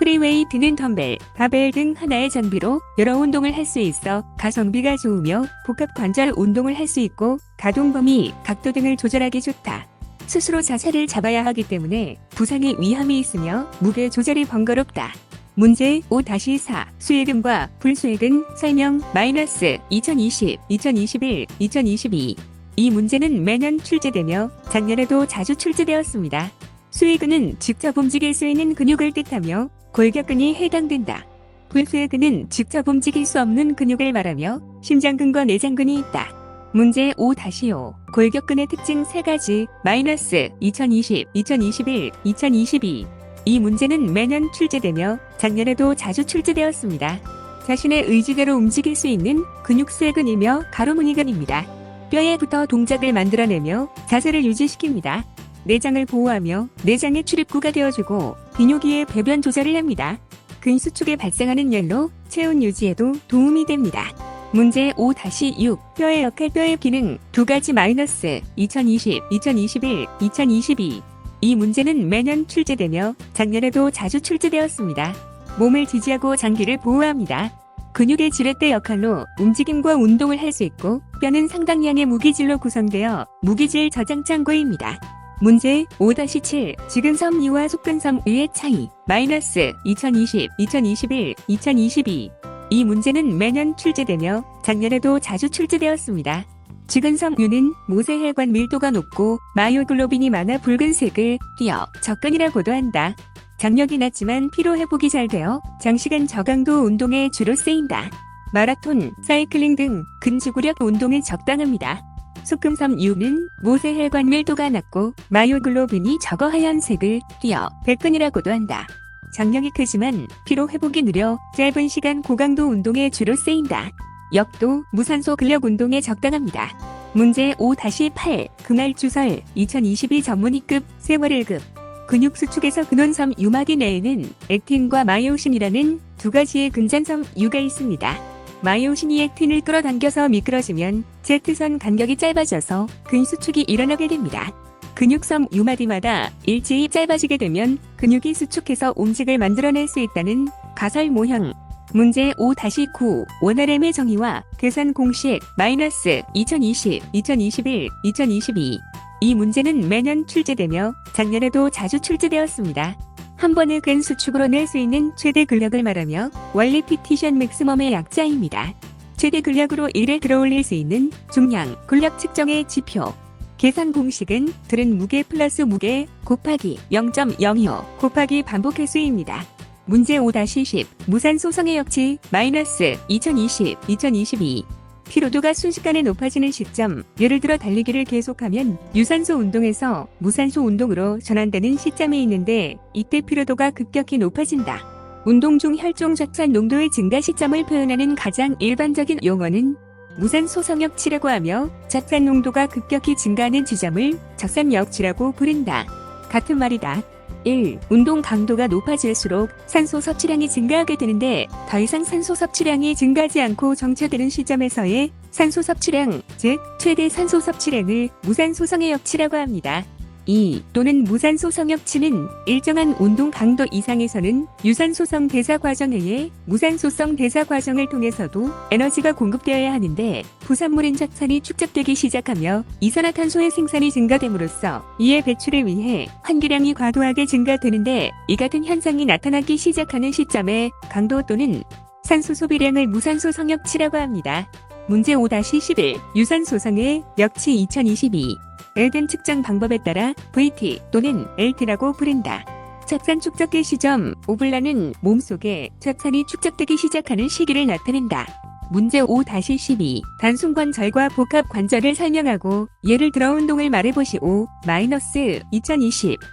프리웨이트는 덤벨, 바벨 등 하나의 장비로 여러 운동을 할 수 있어 가성비가 좋으며 복합 관절 운동을 할 수 있고 가동 범위, 각도 등을 조절하기 좋다. 스스로 자세를 잡아야 하기 때문에 부상의 위험이 있으며 무게 조절이 번거롭다. 문제 5-4 수혜금과 불수혜금 설명 -2020, 2021, 2022 이 문제는 매년 출제되며 작년에도 자주 출제되었습니다. 수혜근은 직접 움직일 수 있는 근육을 뜻하며 골격근이 해당된다. 불수혜근은 직접 움직일 수 없는 근육을 말하며 심장근과 내장근이 있다. 문제 5-5 골격근의 특징 3가지 -2020, 2021, 2022 이 문제는 매년 출제되며 작년에도 자주 출제되었습니다. 자신의 의지대로 움직일 수 있는 근육수혜근이며 가로무늬근입니다. 뼈에 붙어 동작을 만들어내며 자세를 유지시킵니다. 내장을 보호하며 내장의 출입구가 되어주고 비뇨기의 배변 조절을 합니다. 근수축에 발생하는 열로 체온 유지에도 도움이 됩니다. 문제 5-6 뼈의 역할 뼈의 기능 2가지 -2020, 2021, 2022 이 문제는 매년 출제되며 작년에도 자주 출제되었습니다. 몸을 지지하고 장기를 보호합니다. 근육의 지렛대 역할로 움직임과 운동을 할 수 있고 뼈는 상당량의 무기질로 구성되어 무기질 저장 창고입니다. 문제 5-7 지근섬유와 속근섬유의 차이 -2020, 2021, 2022 이 문제는 매년 출제되며 작년에도 자주 출제되었습니다. 지근섬유는 모세혈관 밀도가 높고 마요글로빈이 많아 붉은색을 띄어 적근이라고도 한다. 장력이 낮지만 피로회복이 잘 되어 장시간 저강도 운동에 주로 쓰인다. 마라톤, 사이클링 등 근지구력 운동에 적당합니다. 속금섬유는 모세혈관 밀도가 낮고 마요글로빈이 적어 하얀색을 띄어 백근이라고도 한다. 장력이 크지만 피로회복이 느려 짧은 시간 고강도 운동에 주로 쓰인다. 역도, 무산소 근력 운동에 적당합니다. 문제 5-8 금알주설 2022 전문의급 세월 1급 근육수축에서 근원섬 유마디 내에는 액틴과 마이오신이라는 2가지의 근잔섬유가 있습니다. 마이오신이 액틴을 끌어당겨서 미끄러지면 Z선 간격이 짧아져서 근수축이 일어나게 됩니다. 근육섬 유마디마다 일제히 짧아지게 되면 근육이 수축해서 움직을 만들어낼 수 있다는 가설 모형. 문제 5-9 원RM의 정의와 계산 공식 -2020, 2021, 2022 이 문제는 매년 출제되며 작년에도 자주 출제되었습니다. 한 번의 근수축으로 낼 수 있는 최대 근력을 말하며 원리피티션 맥시멈의 약자입니다. 최대 근력으로 1을 들어올릴 수 있는 중량, 근력 측정의 지표. 계산 공식은 들은 무게 플러스 무게 곱하기 0.025 곱하기 반복 횟수입니다. 문제 5-10 무산소 성해역치 -2020, 2022 피로도가 순식간에 높아지는 시점, 예를 들어 달리기를 계속하면 유산소 운동에서 무산소 운동으로 전환되는 시점이 있는데 이때 피로도가 급격히 높아진다. 운동 중 혈중 적산 농도의 증가 시점을 표현하는 가장 일반적인 용어는 무산소 성역치라고 하며 적산 농도가 급격히 증가하는 지점을 적산역치라고 부른다. 같은 말이다. 1. 운동 강도가 높아질수록 산소 섭취량이 증가하게 되는데 더 이상 산소 섭취량이 증가하지 않고 정체되는 시점에서의 산소 섭취량, 즉 최대 산소 섭취량을 무산소 성역치라고 합니다. 2. 또는 무산소 성역치는 일정한 운동 강도 이상에서는 유산소성 대사 과정에 의해 무산소성 대사 과정을 통해서도 에너지가 공급되어야 하는데 부산물인 적산이 축적되기 시작하며 이산화탄소의 생산이 증가됨으로써 이의 배출을 위해 환기량이 과도하게 증가되는데 이 같은 현상이 나타나기 시작하는 시점에 강도 또는 산소 소비량을 무산소 성역치라고 합니다. 문제 5-11 유산소성의 역치 2022 엘든 측정 방법에 따라 VT 또는 LT라고 부른다. 적산 축적기 시점 오블라는 몸속에 적산이 축적되기 시작하는 시기를 나타낸다. 문제 5-12 단순관절과 복합관절을 설명하고 예를 들어 운동을 말해보시오. -2020,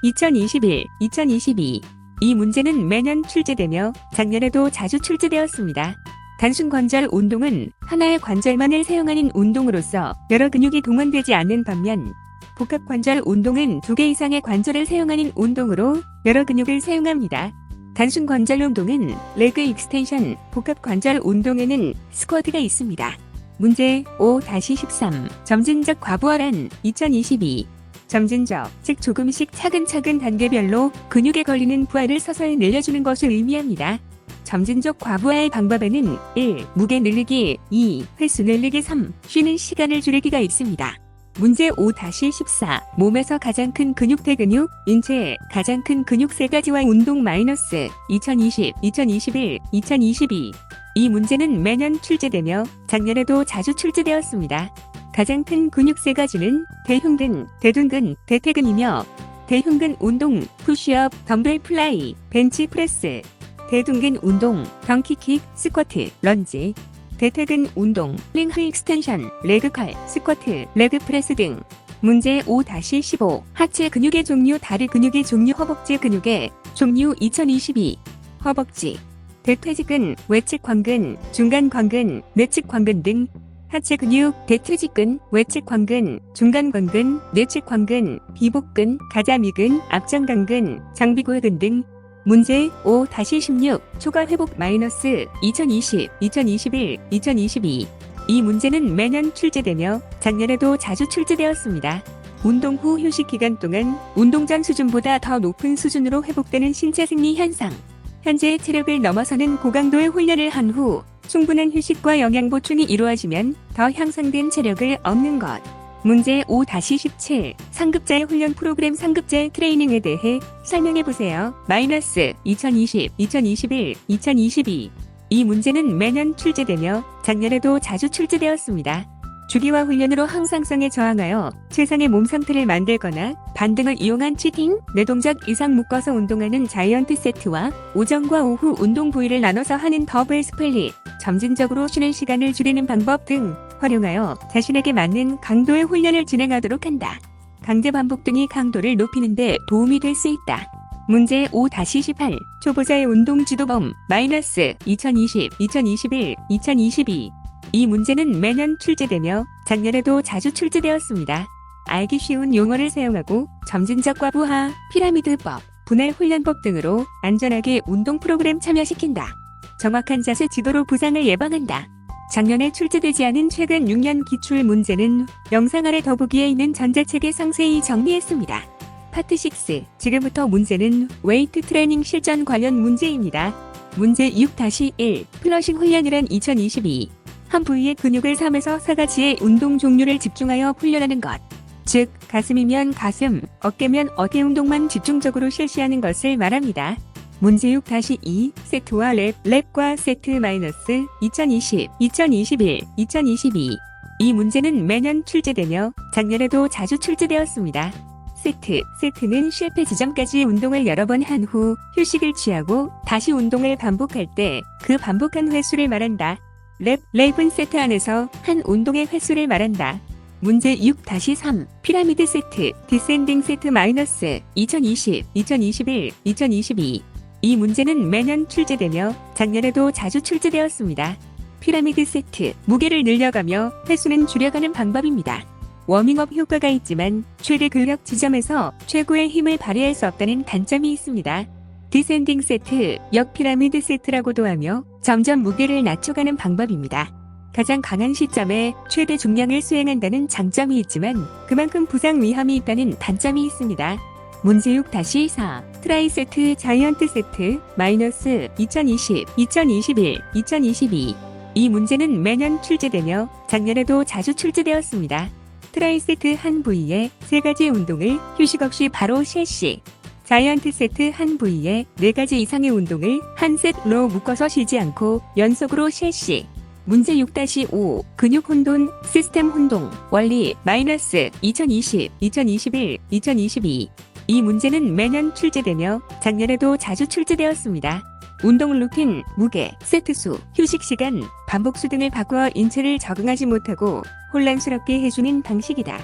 2021, 2022 이 문제는 매년 출제되며 작년에도 자주 출제되었습니다. 단순관절 운동은 하나의 관절만을 사용하는 운동으로서 여러 근육이 동원되지 않는 반면 복합관절 운동은 2개 이상의 관절을 사용하는 운동으로 여러 근육을 사용합니다. 단순관절 운동은 레그 익스텐션, 복합관절 운동에는 스쿼트가 있습니다. 문제 5-13 점진적 과부하란 2022 점진적, 즉 조금씩 차근차근 단계별로 근육에 걸리는 부하를 서서히 늘려주는 것을 의미합니다. 점진적 과부하의 방법에는 1. 무게 늘리기, 2. 횟수 늘리기, 3. 쉬는 시간을 줄이기가 있습니다. 문제 5-14. 몸에서 가장 큰 근육 대근육, 인체의 가장 큰 근육 세 가지와 운동 마이너스 2020, 2021, 2022. 이 문제는 매년 출제되며 작년에도 자주 출제되었습니다. 가장 큰 근육 세 가지는 대흉근, 대둔근, 대퇴근이며 대흉근 운동, 푸시업, 덤벨 플라이, 벤치 프레스, 대둔근 운동, 덩키킥, 스쿼트, 런지, 대퇴근 운동, 링크 익스텐션, 레그컬, 스쿼트, 레그 프레스 등. 문제 5-15. 하체 근육의 종류, 다리 근육의 종류, 허벅지 근육의 종류 2022. 허벅지, 대퇴직근, 외측 광근, 중간 광근, 내측 광근 등. 하체 근육, 대퇴직근, 외측 광근, 중간 광근, 내측 광근, 비복근, 가자미근, 앞장강근, 장비골근 등. 문제 5-16. 초과 회복 마이너스 2020, 2021, 2022. 이 문제는 매년 출제되며 작년에도 자주 출제되었습니다. 운동 후 휴식 기간 동안 운동 전 수준보다 더 높은 수준으로 회복되는 신체 생리 현상. 현재의 체력을 넘어서는 고강도의 훈련을 한 후 충분한 휴식과 영양 보충이 이루어지면 더 향상된 체력을 얻는 것. 문제 5-17. 상급자의 훈련 프로그램, 상급자의 트레이닝에 대해 설명해보세요. 마이너스 2020, 2021, 2022. 이 문제는 매년 출제되며 작년에도 자주 출제되었습니다. 주기화 훈련으로 항상성에 저항하여 최상의 몸 상태를 만들거나 반등을 이용한 치팅, 4동작 이상 묶어서 운동하는 자이언트 세트와 오전과 오후 운동 부위를 나눠서 하는 더블 스플릿, 점진적으로 쉬는 시간을 줄이는 방법 등 활용하여 자신에게 맞는 강도의 훈련을 진행하도록 한다. 강제 반복 등이 강도를 높이는 데 도움이 될 수 있다. 문제 5-18. 초보자의 운동 지도범 마이너스 2020, 2021, 2022. 이 문제는 매년 출제되며 작년에도 자주 출제되었습니다. 알기 쉬운 용어를 사용하고 점진적 과부하, 피라미드법, 분할 훈련법 등으로 안전하게 운동 프로그램 참여시킨다. 정확한 자세 지도로 부상을 예방한다. 작년에 출제되지 않은 최근 6년 기출 문제는 영상 아래 더보기에 있는 전자책에 상세히 정리했습니다. 파트 6. 지금부터 문제는 웨이트 트레이닝 실전 관련 문제입니다. 문제 6-1. 플러싱 훈련이란 2022. 한 부위의 근육을 3에서 4가지의 운동 종류를 집중하여 훈련하는 것. 즉, 가슴이면 가슴, 어깨면 어깨 운동만 집중적으로 실시하는 것을 말합니다. 문제 6-2. 세트와 랩과 세트 마이너스 2020, 2021, 2022. 이 문제는 매년 출제되며 작년에도 자주 출제되었습니다. 세트는 실패 지점까지 운동을 여러 번 한 후 휴식을 취하고 다시 운동을 반복할 때 그 반복한 횟수를 말한다. 랩은 세트 안에서 한 운동의 횟수를 말한다. 문제 6-3. 피라미드 세트, 디센딩 세트 마이너스 2020, 2021, 2022. 이 문제는 매년 출제되며 작년에도 자주 출제되었습니다. 피라미드 세트, 무게를 늘려가며 횟수는 줄여가는 방법입니다. 워밍업 효과가 있지만 최대 근력 지점에서 최고의 힘을 발휘할 수 없다는 단점이 있습니다. 디센딩 세트, 역피라미드 세트라고도 하며 점점 무게를 낮춰가는 방법입니다. 가장 강한 시점에 최대 중량을 수행한다는 장점이 있지만 그만큼 부상 위험이 있다는 단점이 있습니다. 문제 6-4. 트라이 세트, 자이언트 세트, 마이너스 2020, 2021, 2022. 이 문제는 매년 출제되며 작년에도 자주 출제되었습니다. 트라이 세트 한 부위에 3가지 운동을 휴식 없이 바로 실시. 자이언트 세트 한 부위에 4가지 이상의 운동을 한 세트로 묶어서 쉬지 않고 연속으로 실시. 문제 6-5. 근육 혼돈, 시스템 혼동, 원리, 마이너스 2020, 2021, 2022. 이 문제는 매년 출제되며 작년에도 자주 출제되었습니다. 운동 루틴, 무게, 세트 수, 휴식 시간, 반복 수 등을 바꾸어 인체를 적응하지 못하고 혼란스럽게 해주는 방식이다.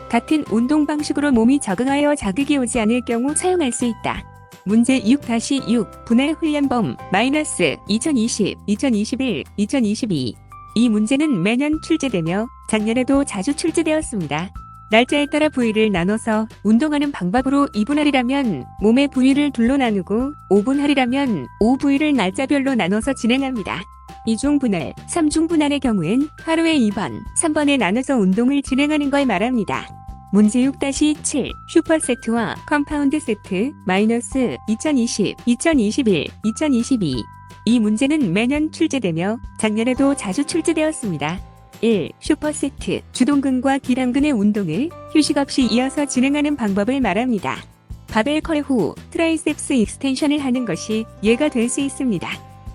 같은 운동 방식으로 몸이 적응하여 자극이 오지 않을 경우 사용할 수 있다. 문제 6-6. 분할 훈련범, 마이너스 2020, 2021, 2022. 이 문제는 매년 출제되며 작년에도 자주 출제되었습니다. 날짜에 따라 부위를 나눠서 운동하는 방법으로 2분할이라면 몸의 부위를 둘로 나누고 5분할이라면 5부위를 날짜별로 나눠서 진행합니다. 2중 분할, 3중 분할의 경우엔 하루에 2번, 3번에 나눠서 운동을 진행하는 걸 말합니다. 문제 6-7 슈퍼세트와 컴파운드 세트 마이너스 2020, 2021, 2022. 이 문제는 매년 출제되며 작년에도 자주 출제되었습니다. 1. 슈퍼세트 주동근과 기랑근의 운동을 휴식 없이 이어서 진행하는 방법을 말합니다. 바벨 컬 후 트라이셉스 익스텐션을 하는 것이 예가 될 수 있습니다.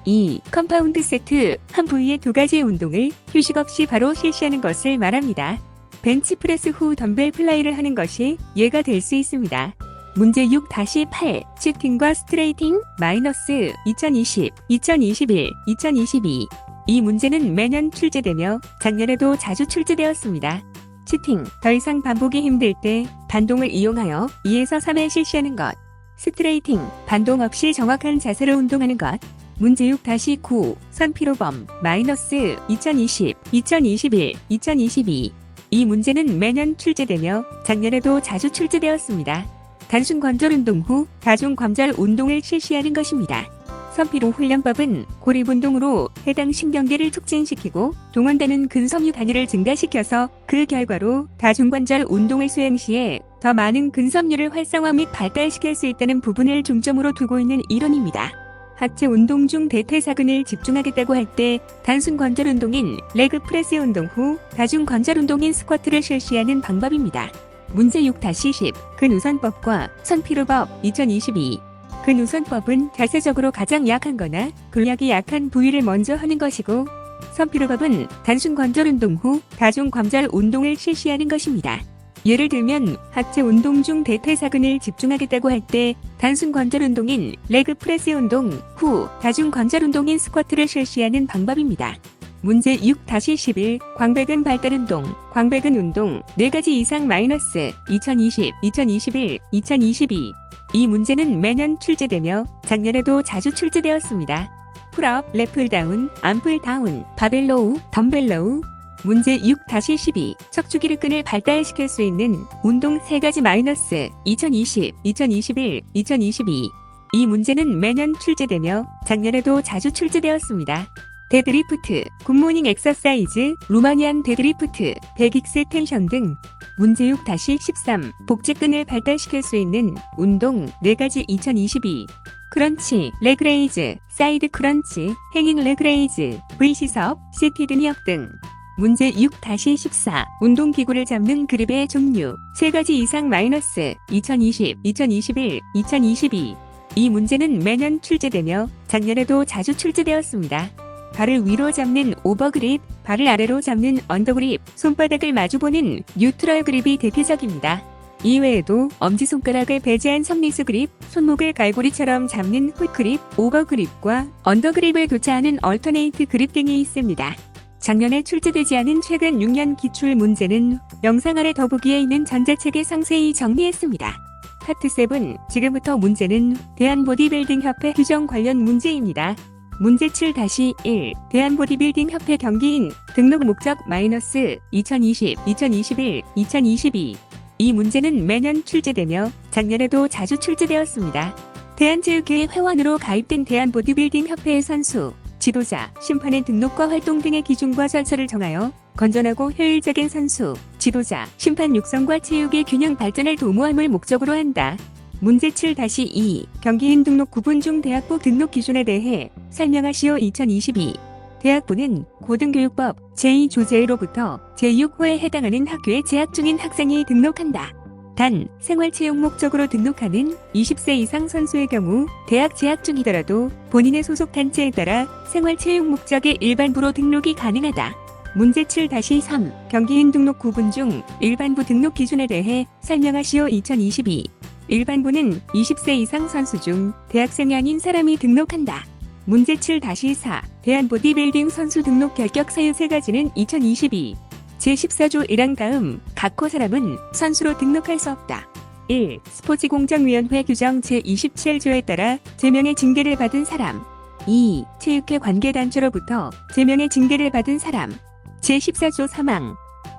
2. 컴파운드 세트 한 부위의 두 가지의 운동을 휴식 없이 바로 실시하는 것을 말합니다. 벤치프레스 후 덤벨 플라이를 하는 것이 예가 될 수 있습니다. 문제 6-8 치팅과 스트레이팅 마이너스 2020, 2021, 2022. 이 문제는 매년 출제되며 작년에도 자주 출제되었습니다. 치팅, 더 이상 반복이 힘들 때 반동을 이용하여 2에서 3회 실시하는 것. 스트레이팅, 반동 없이 정확한 자세로 운동하는 것. 문제 6-9 선피로범 마이너스 2020, 2021, 2022. 이 문제는 매년 출제되며 작년에도 자주 출제되었습니다. 단순 관절 운동 후 다중 관절 운동을 실시하는 것입니다. 선피로 훈련법은 고립 운동으로 해당 신경계를 촉진시키고 동원되는 근섬유 단위를 증가시켜서 그 결과로 다중관절 운동을 수행 시에 더 많은 근섬유를 활성화 및 발달시킬 수 있다는 부분을 중점으로 두고 있는 이론입니다. 하체 운동 중 대퇴사근을 집중하겠다고 할 때 단순 관절 운동인 레그 프레스 운동 후 다중 관절 운동인 스쿼트를 실시하는 방법입니다. 문제 6-10 근우선법과 선피로법 2022. 근우선법은 자세적으로 가장 약한 거나 근력이 약한 부위를 먼저 하는 것이고, 선피로법은 단순 관절 운동 후 다중 관절 운동을 실시하는 것입니다. 예를 들면 하체 운동 중 대퇴사근을 집중하겠다고 할 때 단순 관절 운동인 레그 프레스 운동 후 다중 관절 운동인 스쿼트를 실시하는 방법입니다. 문제 6-11 광배근 발달 운동, 광배근 운동 4가지 이상 마이너스 2020, 2021, 2022. 이 문제는 매년 출제되며 작년에도 자주 출제되었습니다. 풀업, 랩풀다운, 암풀다운, 바벨로우, 덤벨로우. 문제 6-12 척추기르근을 발달시킬 수 있는 운동 3가지 마이너스 2020, 2021, 2022. 이 문제는 매년 출제되며 작년에도 자주 출제되었습니다. 데드리프트, 굿모닝 엑서사이즈, 루마니안 데드리프트, 백익스텐션 등. 문제 6-13 복직근을 발달시킬 수 있는 운동 4가지 2022. 크런치, 레그레이즈, 사이드 크런치, 행잉 레그레이즈, V시섭, 시티드 니업 등. 문제 6-14 운동기구를 잡는 그립의 종류 3가지 이상 마이너스 2020, 2021, 2022. 이 문제는 매년 출제되며 작년에도 자주 출제되었습니다. 발을 위로 잡는 오버그립, 발을 아래로 잡는 언더그립, 손바닥을 마주보는 뉴트럴 그립이 대표적입니다. 이외에도 엄지손가락을 배제한 섭리수 그립, 손목을 갈고리처럼 잡는 훅그립, 오버그립과 언더그립을 교차하는 얼터네이트 그립 등이 있습니다. 작년에 출제되지 않은 최근 6년 기출 문제는 영상 아래 더보기에 있는 전자책에 상세히 정리했습니다. 파트 7 지금부터 문제는 대한보디빌딩협회 규정 관련 문제입니다. 문제 7-1 대한보디빌딩협회 경기인 등록 목적 마이너스 2020, 2021, 2022. 이 문제는 매년 출제되며 작년에도 자주 출제되었습니다. 대한체육회 회원으로 가입된 대한보디빌딩협회의 선수, 지도자, 심판의 등록과 활동 등의 기준과 절차를 정하여 건전하고 효율적인 선수, 지도자, 심판 육성과 체육의 균형 발전을 도모함을 목적으로 한다. 문제 7-2 경기인 등록 구분 중 대학부 등록 기준에 대해 설명하시오. 2022 대학부는 고등교육법 제2조제로부터 제6호에 해당하는 학교에 재학 중인 학생이 등록한다. 단 생활체육 목적으로 등록하는 20세 이상 선수의 경우 대학 재학 중이더라도 본인의 소속 단체에 따라 생활체육 목적의 일반부로 등록이 가능하다. 문제 7-3 경기인 등록 구분 중 일반부 등록 기준에 대해 설명하시오. 2022 일반부는 20세 이상 선수 중 대학생이 아닌 사람이 등록한다. 문제 7-4 대한보디빌딩 선수 등록 결격 사유 3가지는 2022 제14조 1항 다음 각호 사람은 선수로 등록할 수 없다. 1. 스포츠공정위원회 규정 제27조에 따라 제명의 징계를 받은 사람. 2. 체육회 관계단체로부터 제명의 징계를 받은 사람. 제14조 3항.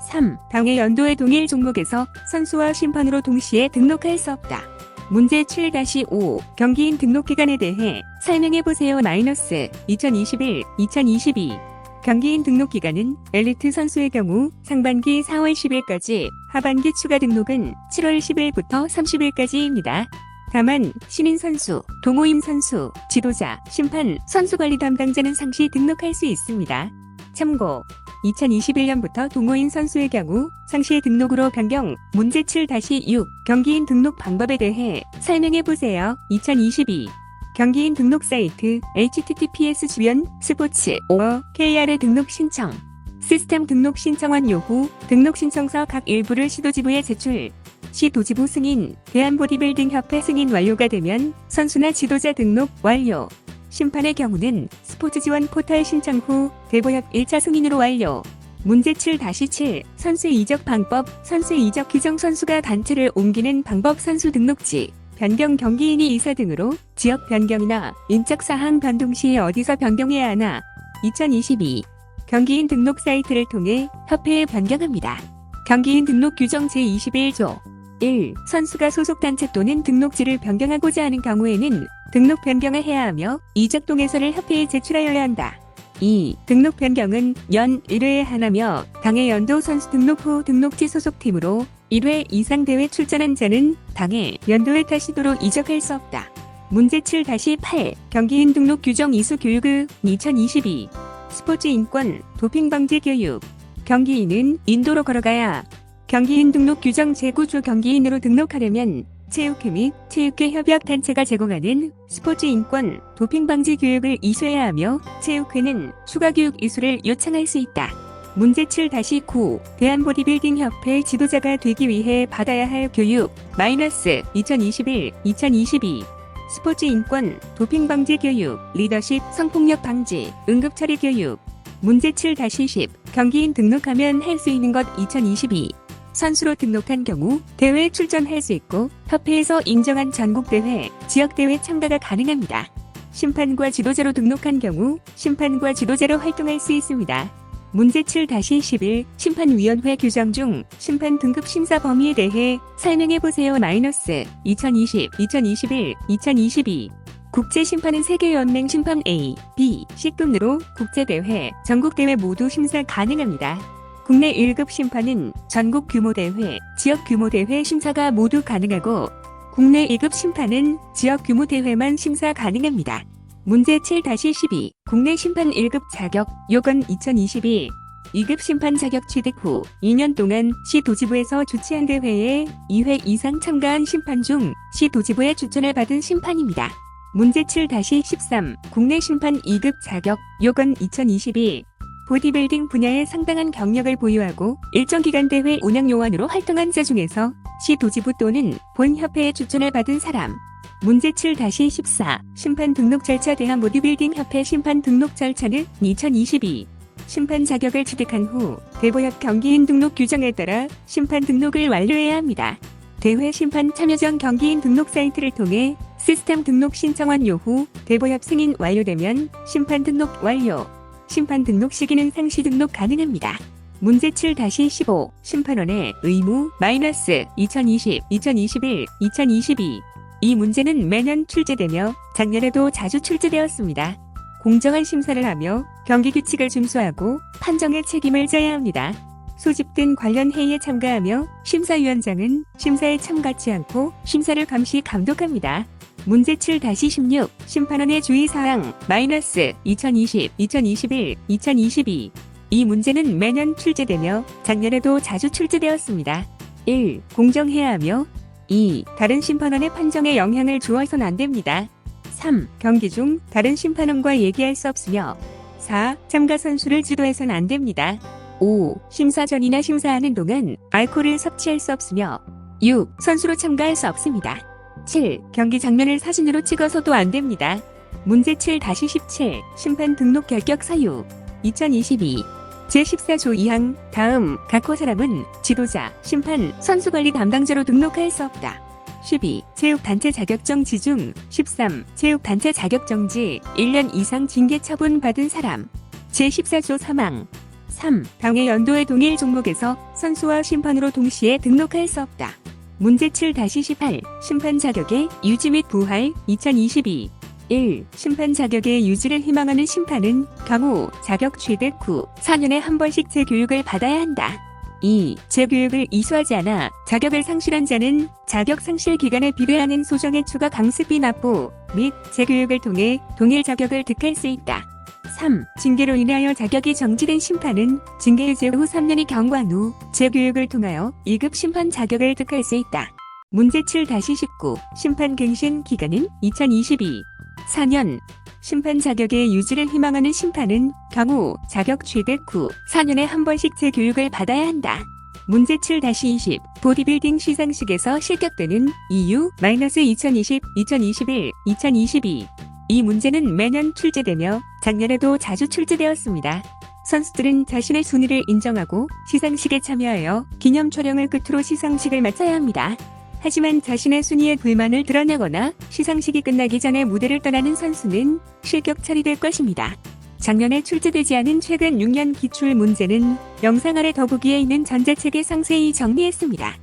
3. 당의 연도의 동일 종목에서 선수와 심판으로 동시에 등록할 수 없다. 문제 7-5 경기인 등록 기간에 대해 설명해보세요. 마이너스 2021, 2022 경기인 등록 기간은 엘리트 선수의 경우 상반기 4월 10일까지, 하반기 추가 등록은 7월 10일부터 30일까지입니다. 다만 신인 선수, 동호인 선수, 지도자, 심판, 선수관리 담당자는 상시 등록할 수 있습니다. 참고 2021년부터 동호인 선수의 경우 상시 등록으로 변경, 문제 7-6 경기인 등록 방법에 대해 설명해보세요. 2022 경기인 등록 사이트 https://sports.or.kr의 등록 신청 시스템 등록 신청한 요후 등록 신청서 각 일부를 시도지부에 제출 시 도지부 승인 대한보디빌딩협회 승인 완료가 되면 선수나 지도자 등록 완료 심판의 경우는 스포츠 지원 포털 신청 후 대보협 1차 승인으로 완료 문제 7-7 선수 이적 방법 선수 이적 규정 선수가 단체를 옮기는 방법 선수 등록지 변경 경기인이 이사 등으로 지역 변경이나 인적 사항 변동 시 어디서 변경해야 하나 2022 경기인 등록 사이트를 통해 협회에 변경합니다. 경기인 등록 규정 제21조 1. 선수가 소속 단체 또는 등록지를 변경하고자 하는 경우에는 등록 변경을 해야 하며 이적 동의서를 협회에 제출하여야 한다. 2. 등록 변경은 연 1회에 하나며 당해 연도 선수 등록 후 등록지 소속팀으로 1회 이상 대회 출전한 자는 당해 연도에 타시도록 이적할 수 없다. 문제 7-8 경기인 등록 규정 이수 교육의 2022 스포츠 인권 도핑 방지 교육 경기인은 인도로 걸어가야 경기인 등록 규정 제9조 경기인으로 등록하려면 체육회 및 체육회 협약단체가 제공하는 스포츠 인권 도핑 방지 교육을 이수해야 하며 체육회는 추가 교육 이수를 요청할 수 있다. 문제 7-9 대한보디빌딩협회 지도자가 되기 위해 받아야 할 교육 -2021-2022 스포츠 인권 도핑 방지 교육 리더십 성폭력 방지 응급 처리 교육 문제 7-10 경기인 등록하면 할 수 있는 것 2022 선수로 등록한 경우 대회에 출전할 수 있고 협회에서 인정한 전국대회, 지역대회 참가가 가능합니다. 심판과 지도자로 등록한 경우 심판과 지도자로 활동할 수 있습니다. 문제 7-11 심판위원회 규정 중 심판 등급 심사 범위에 대해 설명해보세요. -2020, 2021, 2022 국제심판은 세계연맹 심판 A, B, C급으로 국제대회, 전국대회 모두 심사 가능합니다. 국내 1급 심판은 전국 규모 대회, 지역 규모 대회 심사가 모두 가능하고 국내 2급 심판은 지역 규모 대회만 심사 가능합니다. 문제 7-12 국내 심판 1급 자격 요건 2022 2급 심판 자격 취득 후 2년 동안 시 도지부에서 주최한 대회에 2회 이상 참가한 심판 중 시 도지부의 추천을 받은 심판입니다. 문제 7-13 국내 심판 2급 자격 요건 2022 보디빌딩 분야에 상당한 경력을 보유하고 일정 기간 대회 운영 요원으로 활동한 자 중에서 시 도지부 또는 본 협회의 추천을 받은 사람. 문제 7-14 심판 등록 절차 대한 보디빌딩 협회 심판 등록 절차는 2022 심판 자격을 취득한 후 대보협 경기인 등록 규정에 따라 심판 등록을 완료해야 합니다. 대회 심판 참여 전 경기인 등록 사이트를 통해 시스템 등록 신청한 요후 대보협 승인 완료되면 심판 등록 완료. 심판 등록 시기는 상시 등록 가능합니다. 문제 7-15 심판원의 의무 -2020, 2021, 2022 이 문제는 매년 출제되며 작년에도 자주 출제되었습니다. 공정한 심사를 하며 경기 규칙을 준수하고 판정의 책임을 져야 합니다. 소집된 관련 회의에 참가하며 심사위원장은 심사에 참가치 않고 심사를 감시 감독합니다. 문제 7-16 심판원의 주의사항 -2020, 2021, 2022 이 문제는 매년 출제되며 작년에도 자주 출제되었습니다. 1. 공정해야 하며 2. 다른 심판원의 판정에 영향을 주어서는 안 됩니다. 3. 경기 중 다른 심판원과 얘기할 수 없으며 4. 참가 선수를 주도해서는 안 됩니다. 5. 심사 전이나 심사하는 동안 알코올을 섭취할 수 없으며 6. 선수로 참가할 수 없습니다. 7. 경기 장면을 사진으로 찍어서도 안 됩니다. 문제 7-17 심판 등록 결격 사유 2022 제14조 2항 다음 각 사람은 지도자, 심판, 선수관리 담당자로 등록할 수 없다. 12. 체육단체 자격정지 중 13. 체육단체 자격정지 1년 이상 징계 처분 받은 사람 제14조 3항 3. 당해 연도의 동일 종목에서 선수와 심판으로 동시에 등록할 수 없다. 문제 7-18 심판 자격의 유지 및 부활 2022 1. 심판 자격의 유지를 희망하는 심판은 경우 자격 취득 후 4년에 한 번씩 재교육을 받아야 한다. 2. 재교육을 이수하지 않아 자격을 상실한 자는 자격 상실 기간에 비례하는 소정의 추가 강습비 납부 및 재교육을 통해 동일 자격을 득할 수 있다. 3. 징계로 인하여 자격이 정지된 심판은 징계 유죄 후 3년이 경과한 후 재교육을 통하여 2급 심판 자격을 득할 수 있다. 문제 7-19 심판 갱신 기간은 2022 4년. 심판 자격의 유지를 희망하는 심판은 경우 자격 취득 후 4년에 한 번씩 재교육을 받아야 한다. 문제 7-20 보디빌딩 시상식에서 실격되는 이유 -2020, 2021, 2022. 이 문제는 매년 출제되며 작년에도 자주 출제되었습니다. 선수들은 자신의 순위를 인정하고 시상식에 참여하여 기념 촬영을 끝으로 시상식을 마쳐야 합니다. 하지만 자신의 순위에 불만을 드러내거나 시상식이 끝나기 전에 무대를 떠나는 선수는 실격 처리될 것입니다. 작년에 출제되지 않은 최근 6년 기출 문제는 영상 아래 더보기에 있는 전자책에 상세히 정리했습니다.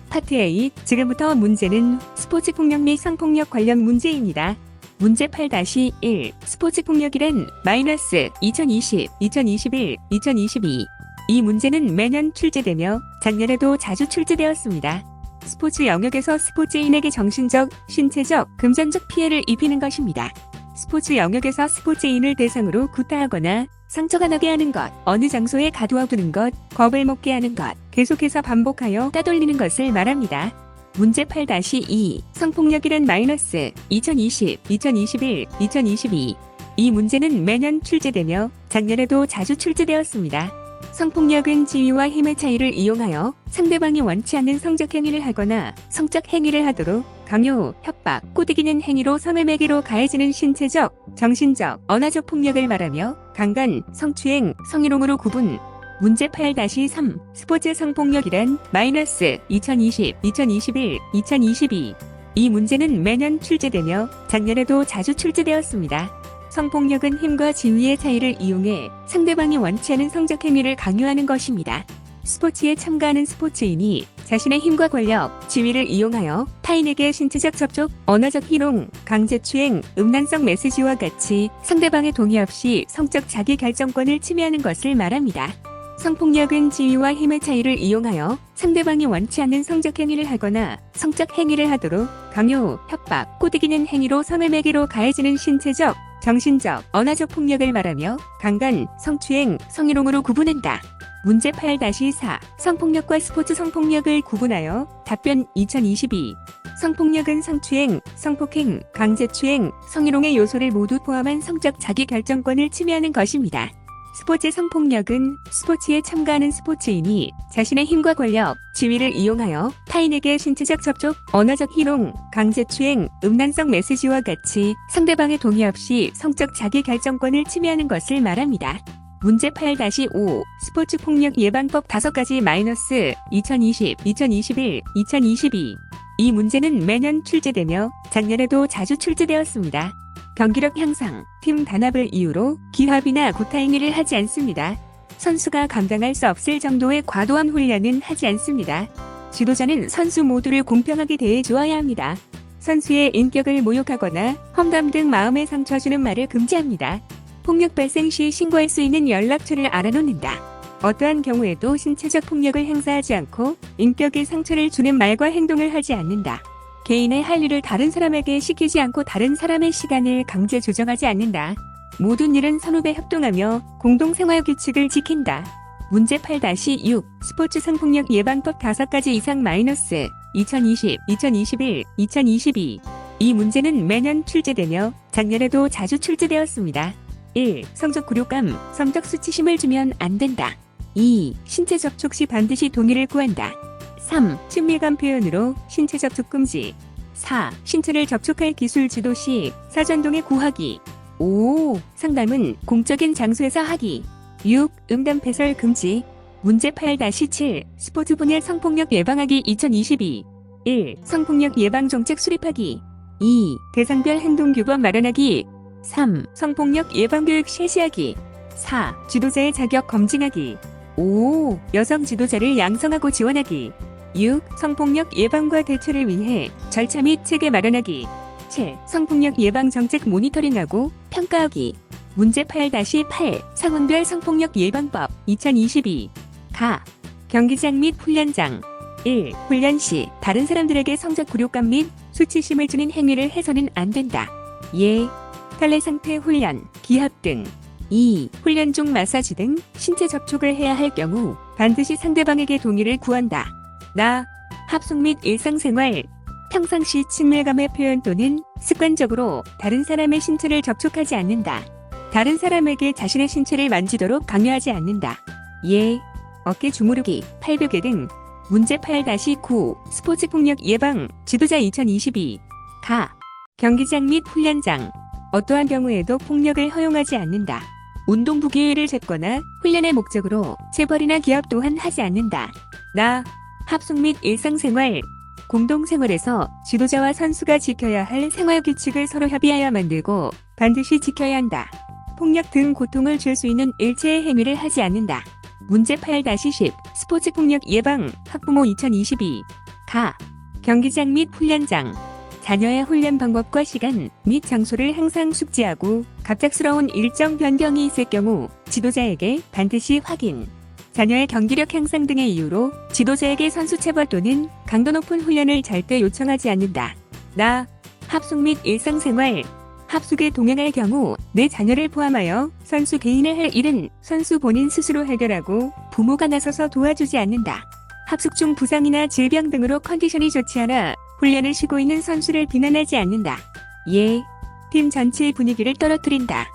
파트 A, 지금부터 문제는 스포츠 폭력 및 성폭력 관련 문제입니다. 문제 8-1 스포츠 폭력이란 -2020, 2021, 2022. 이 문제는 매년 출제되며 작년에도 자주 출제되었습니다. 스포츠 영역에서 스포츠인에게 정신적, 신체적, 금전적 피해를 입히는 것입니다. 스포츠 영역에서 스포츠인을 대상으로 구타하거나 상처가 나게 하는 것, 어느 장소에 가두어두는 것, 겁을 먹게 하는 것, 계속해서 반복하여 따돌리는 것을 말합니다. 문제 8-2 성폭력이란 -2020, 2021, 2022. 이 문제는 매년 출제되며 작년에도 자주 출제되었습니다. 성폭력은 지위와 힘의 차이를 이용하여 상대방이 원치 않는 성적 행위를 하거나 성적 행위를 하도록 강요, 협박, 꼬드기는 행위로 성을 매기로 가해지는 신체적, 정신적, 언어적 폭력을 말하며 강간, 성추행, 성희롱으로 구분. 문제 8-3 스포츠 성폭력이란 -2020, 2021, 2022. 이 문제는 매년 출제되며 작년에도 자주 출제되었습니다. 성폭력은 힘과 지위의 차이를 이용해 상대방이 원치 않은 성적 행위를 강요하는 것입니다. 스포츠에 참가하는 스포츠인이 자신의 힘과 권력, 지위를 이용하여 타인에게 신체적 접촉, 언어적 희롱, 강제추행, 음란성 메시지와 같이 상대방의 동의 없이 성적 자기결정권을 침해하는 것을 말합니다. 성폭력은 지위와 힘의 차이를 이용하여 상대방이 원치 않는 성적 행위를 하거나 성적 행위를 하도록 강요, 협박, 꼬드기는 행위로 성을 매기로 가해지는 신체적, 정신적, 언어적 폭력을 말하며 강간, 성추행, 성희롱으로 구분한다. 문제 8-4 성폭력과 스포츠 성폭력을 구분하여 답변 2022 성폭력은 성추행, 성폭행, 강제추행, 성희롱의 요소를 모두 포함한 성적 자기결정권을 침해하는 것입니다. 스포츠 성폭력은 스포츠에 참가하는 스포츠인이 자신의 힘과 권력, 지위를 이용하여 타인에게 신체적 접촉, 언어적 희롱, 강제추행, 음란성 메시지와 같이 상대방의 동의 없이 성적 자기결정권을 침해하는 것을 말합니다. 문제 8-5 스포츠 폭력 예방법 5가지 -2020, 2021, 2022. 이 문제는 매년 출제되며 작년에도 자주 출제되었습니다. 경기력 향상, 팀 단합을 이유로 기합이나 구타 행위를 하지 않습니다. 선수가 감당할 수 없을 정도의 과도한 훈련은 하지 않습니다. 지도자는 선수 모두를 공평하게 대해 주어야 합니다. 선수의 인격을 모욕하거나 험담 등 마음에 상처 주는 말을 금지합니다. 폭력 발생 시 신고할 수 있는 연락처를 알아놓는다. 어떠한 경우에도 신체적 폭력을 행사하지 않고 인격에 상처를 주는 말과 행동을 하지 않는다. 개인의 할 일을 다른 사람에게 시키지 않고 다른 사람의 시간을 강제 조정하지 않는다. 모든 일은 선후배 협동하며 공동생활 규칙을 지킨다. 문제 8-6 스포츠 성폭력 예방법 5가지 이상 -2020, 2021, 2022. 이 문제는 매년 출제되며 작년에도 자주 출제되었습니다. 1. 성적 굴욕감, 성적 수치심을 주면 안 된다. 2. 신체 접촉 시 반드시 동의를 구한다. 3. 친밀감 표현으로 신체 접촉 금지. 4. 신체를 접촉할 기술 지도 시 사전동의 구하기. 5. 상담은 공적인 장소에서 하기. 6. 음담 패설 금지. 문제 8-7 스포츠 분야 성폭력 예방하기 2022. 1. 성폭력 예방 정책 수립하기. 2. 대상별 행동규범 마련하기. 3. 성폭력 예방교육 실시하기. 4. 지도자의 자격 검증하기. 5. 여성 지도자를 양성하고 지원하기. 6. 성폭력 예방과 대처를 위해 절차 및 체계 마련하기. 7. 성폭력 예방 정책 모니터링하고 평가하기. 문제 8-8 상황별 성폭력 예방법 2022. 가. 경기장 및 훈련장. 1. 훈련 시 다른 사람들에게 성적 굴욕감 및 수치심을 주는 행위를 해서는 안 된다. 예. 탈레 상태 훈련, 기합 등. 2. 훈련 중 마사지 등 신체 접촉을 해야 할 경우 반드시 상대방에게 동의를 구한다. 나. 합숙 및 일상생활. 평상시 친밀감의 표현 또는 습관적으로 다른 사람의 신체를 접촉하지 않는다. 다른 사람에게 자신의 신체를 만지도록 강요하지 않는다. 예. 어깨 주무르기, 팔베개 등. 문제 8-9 스포츠 폭력 예방 지도자 2022. 가. 경기장 및 훈련장. 어떠한 경우에도 폭력을 허용하지 않는다. 운동부 기회를 쟀거나 훈련의 목적으로 체벌이나 기합 또한 하지 않는다. 나. 합숙 및 일상생활. 공동생활에서 지도자와 선수가 지켜야 할 생활 규칙을 서로 협의하여 만들고 반드시 지켜야 한다. 폭력 등 고통을 줄 수 있는 일체의 행위를 하지 않는다. 문제 8-10 스포츠 폭력 예방 학부모 2022. 가. 경기장 및 훈련장. 자녀의 훈련 방법과 시간 및 장소를 항상 숙지하고 갑작스러운 일정 변경이 있을 경우 지도자에게 반드시 확인. 자녀의 경기력 향상 등의 이유로 지도자에게 선수 체벌 또는 강도 높은 훈련을 절대 요청하지 않는다. 나. 합숙 및 일상생활. 합숙에 동행할 경우 내 자녀를 포함하여 선수 개인의 할 일은 선수 본인 스스로 해결하고 부모가 나서서 도와주지 않는다. 합숙 중 부상이나 질병 등으로 컨디션이 좋지 않아 훈련을 쉬고 있는 선수를 비난하지 않는다. 예. 팀 전체의 분위기를 떨어뜨린다.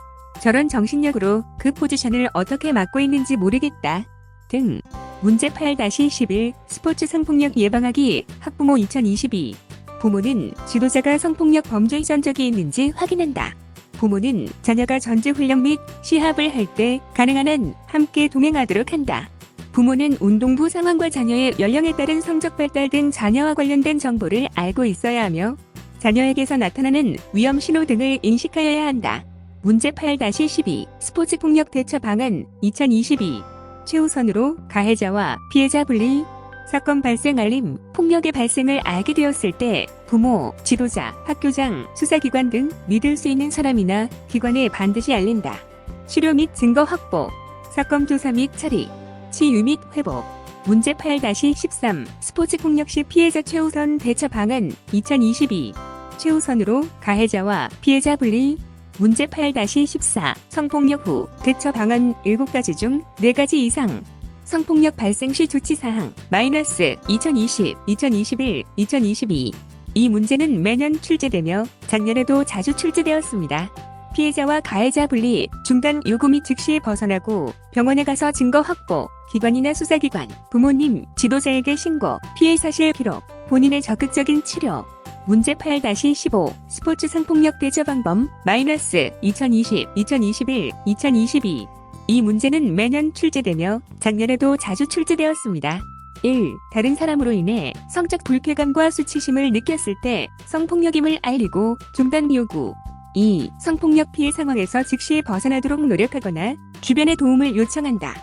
저런 정신력으로 그 포지션을 어떻게 맡고 있는지 모르겠다. 등. 문제 8-11 스포츠 성폭력 예방하기 학부모 2022. 부모는 지도자가 성폭력 범죄 전적이 있는지 확인한다. 부모는 자녀가 전지훈련 및 시합을 할 때 가능한 한 함께 동행하도록 한다. 부모는 운동부 상황과 자녀의 연령에 따른 성적 발달 등 자녀와 관련된 정보를 알고 있어야 하며 자녀에게서 나타나는 위험 신호 등을 인식하여야 한다. 문제 8-12 스포츠 폭력 대처 방안 2022. 최우선으로 가해자와 피해자 분리. 사건 발생 알림, 폭력의 발생을 알게 되었을 때 부모, 지도자, 학교장, 수사기관 등 믿을 수 있는 사람이나 기관에 반드시 알린다. 치료 및 증거 확보, 사건 조사 및 처리, 치유 및 회복. 문제 8-13 스포츠 폭력 시 피해자 최우선 대처 방안 2022. 최우선으로 가해자와 피해자 분리. 문제 8-14 성폭력 후 대처 방안 7가지 중 4가지 이상. 성폭력 발생 시 조치사항 -2020, 2021, 2022. 이 문제는 매년 출제되며 작년에도 자주 출제되었습니다. 피해자와 가해자 분리, 중단 요구 및 즉시 벗어나고 병원에 가서 증거 확보, 기관이나 수사기관, 부모님, 지도자에게 신고, 피해 사실 기록, 본인의 적극적인 치료. 문제 8-15 스포츠 성폭력 대처 방법 -2020, 2021, 2022. 이 문제는 매년 출제되며 작년에도 자주 출제되었습니다. 1. 다른 사람으로 인해 성적 불쾌감과 수치심을 느꼈을 때 성폭력임을 알리고 중단 요구. 2. 성폭력 피해 상황에서 즉시 벗어나도록 노력하거나 주변의 도움을 요청한다.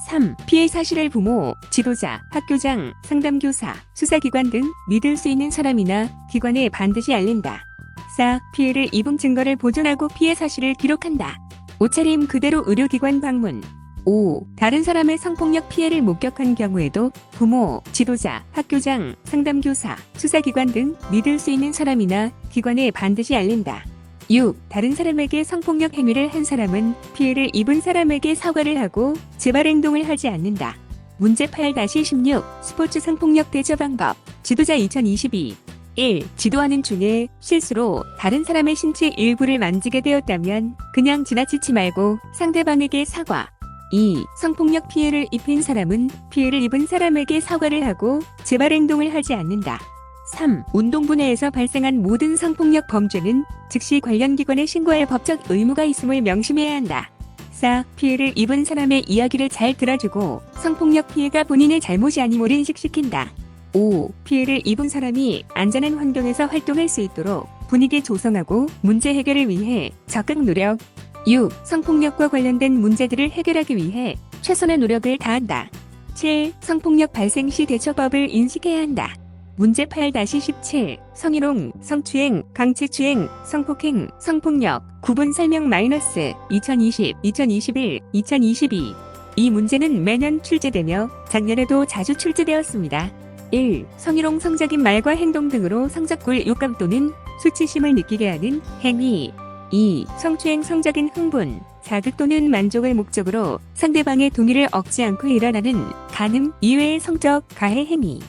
3. 피해 사실을 부모, 지도자, 학교장, 상담교사, 수사기관 등 믿을 수 있는 사람이나 기관에 반드시 알린다. 4. 피해를 입은 증거를 보존하고 피해 사실을 기록한다. 옷차림 그대로 의료기관 방문. 5. 다른 사람의 성폭력 피해를 목격한 경우에도 부모, 지도자, 학교장, 상담교사, 수사기관 등 믿을 수 있는 사람이나 기관에 반드시 알린다. 6. 다른 사람에게 성폭력 행위를 한 사람은 피해를 입은 사람에게 사과를 하고 재발 행동을 하지 않는다. 문제 8-16 스포츠 성폭력 대처 방법 지도자 2022. 1. 지도하는 중에 실수로 다른 사람의 신체 일부를 만지게 되었다면 그냥 지나치지 말고 상대방에게 사과. 2. 성폭력 피해를 입힌 사람은 피해를 입은 사람에게 사과를 하고 재발 행동을 하지 않는다. 3. 운동부 내에서 발생한 모든 성폭력 범죄는 즉시 관련 기관에 신고할 법적 의무가 있음을 명심해야 한다. 4. 피해를 입은 사람의 이야기를 잘 들어주고 성폭력 피해가 본인의 잘못이 아님을 인식시킨다. 5. 피해를 입은 사람이 안전한 환경에서 활동할 수 있도록 분위기 조성하고 문제 해결을 위해 적극 노력. 6. 성폭력과 관련된 문제들을 해결하기 위해 최선의 노력을 다한다. 7. 성폭력 발생 시 대처법을 인식해야 한다. 문제 8-17 성희롱, 성추행, 강제추행, 성폭행, 성폭력 구분 설명 마이너스 2020, 2021, 2022 이 문제는 매년 출제되며 작년에도 자주 출제되었습니다. 1. 성희롱 성적인 말과 행동 등으로 성적굴 욕감 또는 수치심을 느끼게 하는 행위 2. 성추행 성적인 흥분, 자극 또는 만족을 목적으로 상대방의 동의를 얻지 않고 일어나는 간음 이외의 성적 가해 행위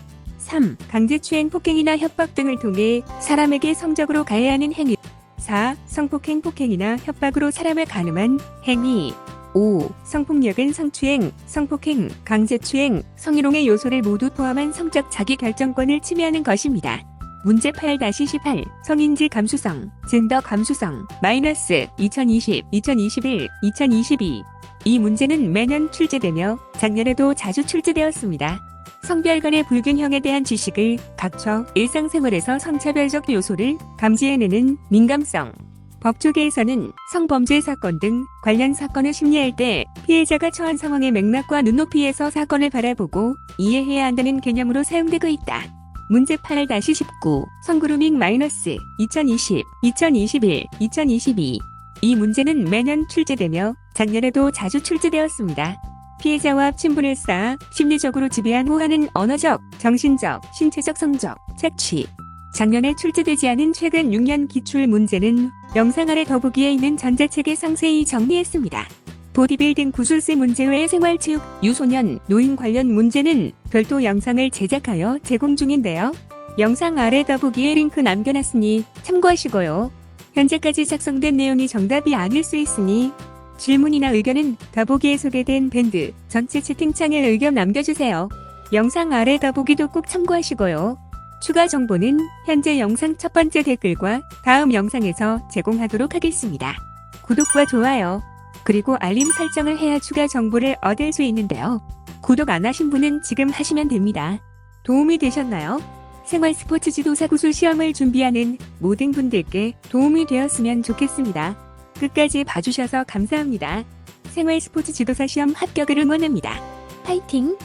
3. 강제추행 폭행이나 협박 등을 통해 사람에게 성적으로 가해하는 행위 4. 성폭행 폭행이나 협박으로 사람을 간음한 행위 5. 성폭력은 성추행, 성폭행, 강제추행, 성희롱의 요소를 모두 포함한 성적 자기결정권을 침해하는 것입니다. 문제 8-18 성인지 감수성, 젠더 감수성 마이너스 2020, 2021, 2022 이 문제는 매년 출제되며 작년에도 자주 출제되었습니다. 성별 간의 불균형에 대한 지식을 갖춰 일상생활에서 성차별적 요소를 감지해내는 민감성 법조계에서는 성범죄 사건 등 관련 사건을 심리할 때 피해자가 처한 상황의 맥락과 눈높이에서 사건을 바라보고 이해해야 한다는 개념으로 사용되고 있다. 문제 8-19 성그루밍 마이너스 2020, 2021, 2022 이 문제는 매년 출제되며 작년에도 자주 출제되었습니다. 피해자와 친분을 쌓아 심리적으로 지배한 호하는 언어적, 정신적, 신체적 성적, 착취 작년에 출제되지 않은 최근 6년 기출 문제는 영상 아래 더보기에 있는 전자책에 상세히 정리했습니다. 보디빌딩 구술스 문제 외 생활체육, 유소년, 노인 관련 문제는 별도 영상을 제작하여 제공 중인데요. 영상 아래 더보기에 링크 남겨놨으니 참고하시고요. 현재까지 작성된 내용이 정답이 아닐 수 있으니 질문이나 의견은 더보기에 소개된 밴드 전체 채팅창에 의견 남겨주세요. 영상 아래 더보기도 꼭 참고하시고요. 추가 정보는 현재 영상 첫 번째 댓글과 다음 영상에서 제공하도록 하겠습니다. 구독과 좋아요, 그리고 알림 설정을 해야 추가 정보를 얻을 수 있는데요. 구독 안 하신 분은 지금 하시면 됩니다. 도움이 되셨나요? 생활 스포츠 지도사 구술 시험을 준비하는 모든 분들께 도움이 되었으면 좋겠습니다. 끝까지 봐주셔서 감사합니다. 생활 스포츠 지도사 시험 합격을 응원합니다. 파이팅!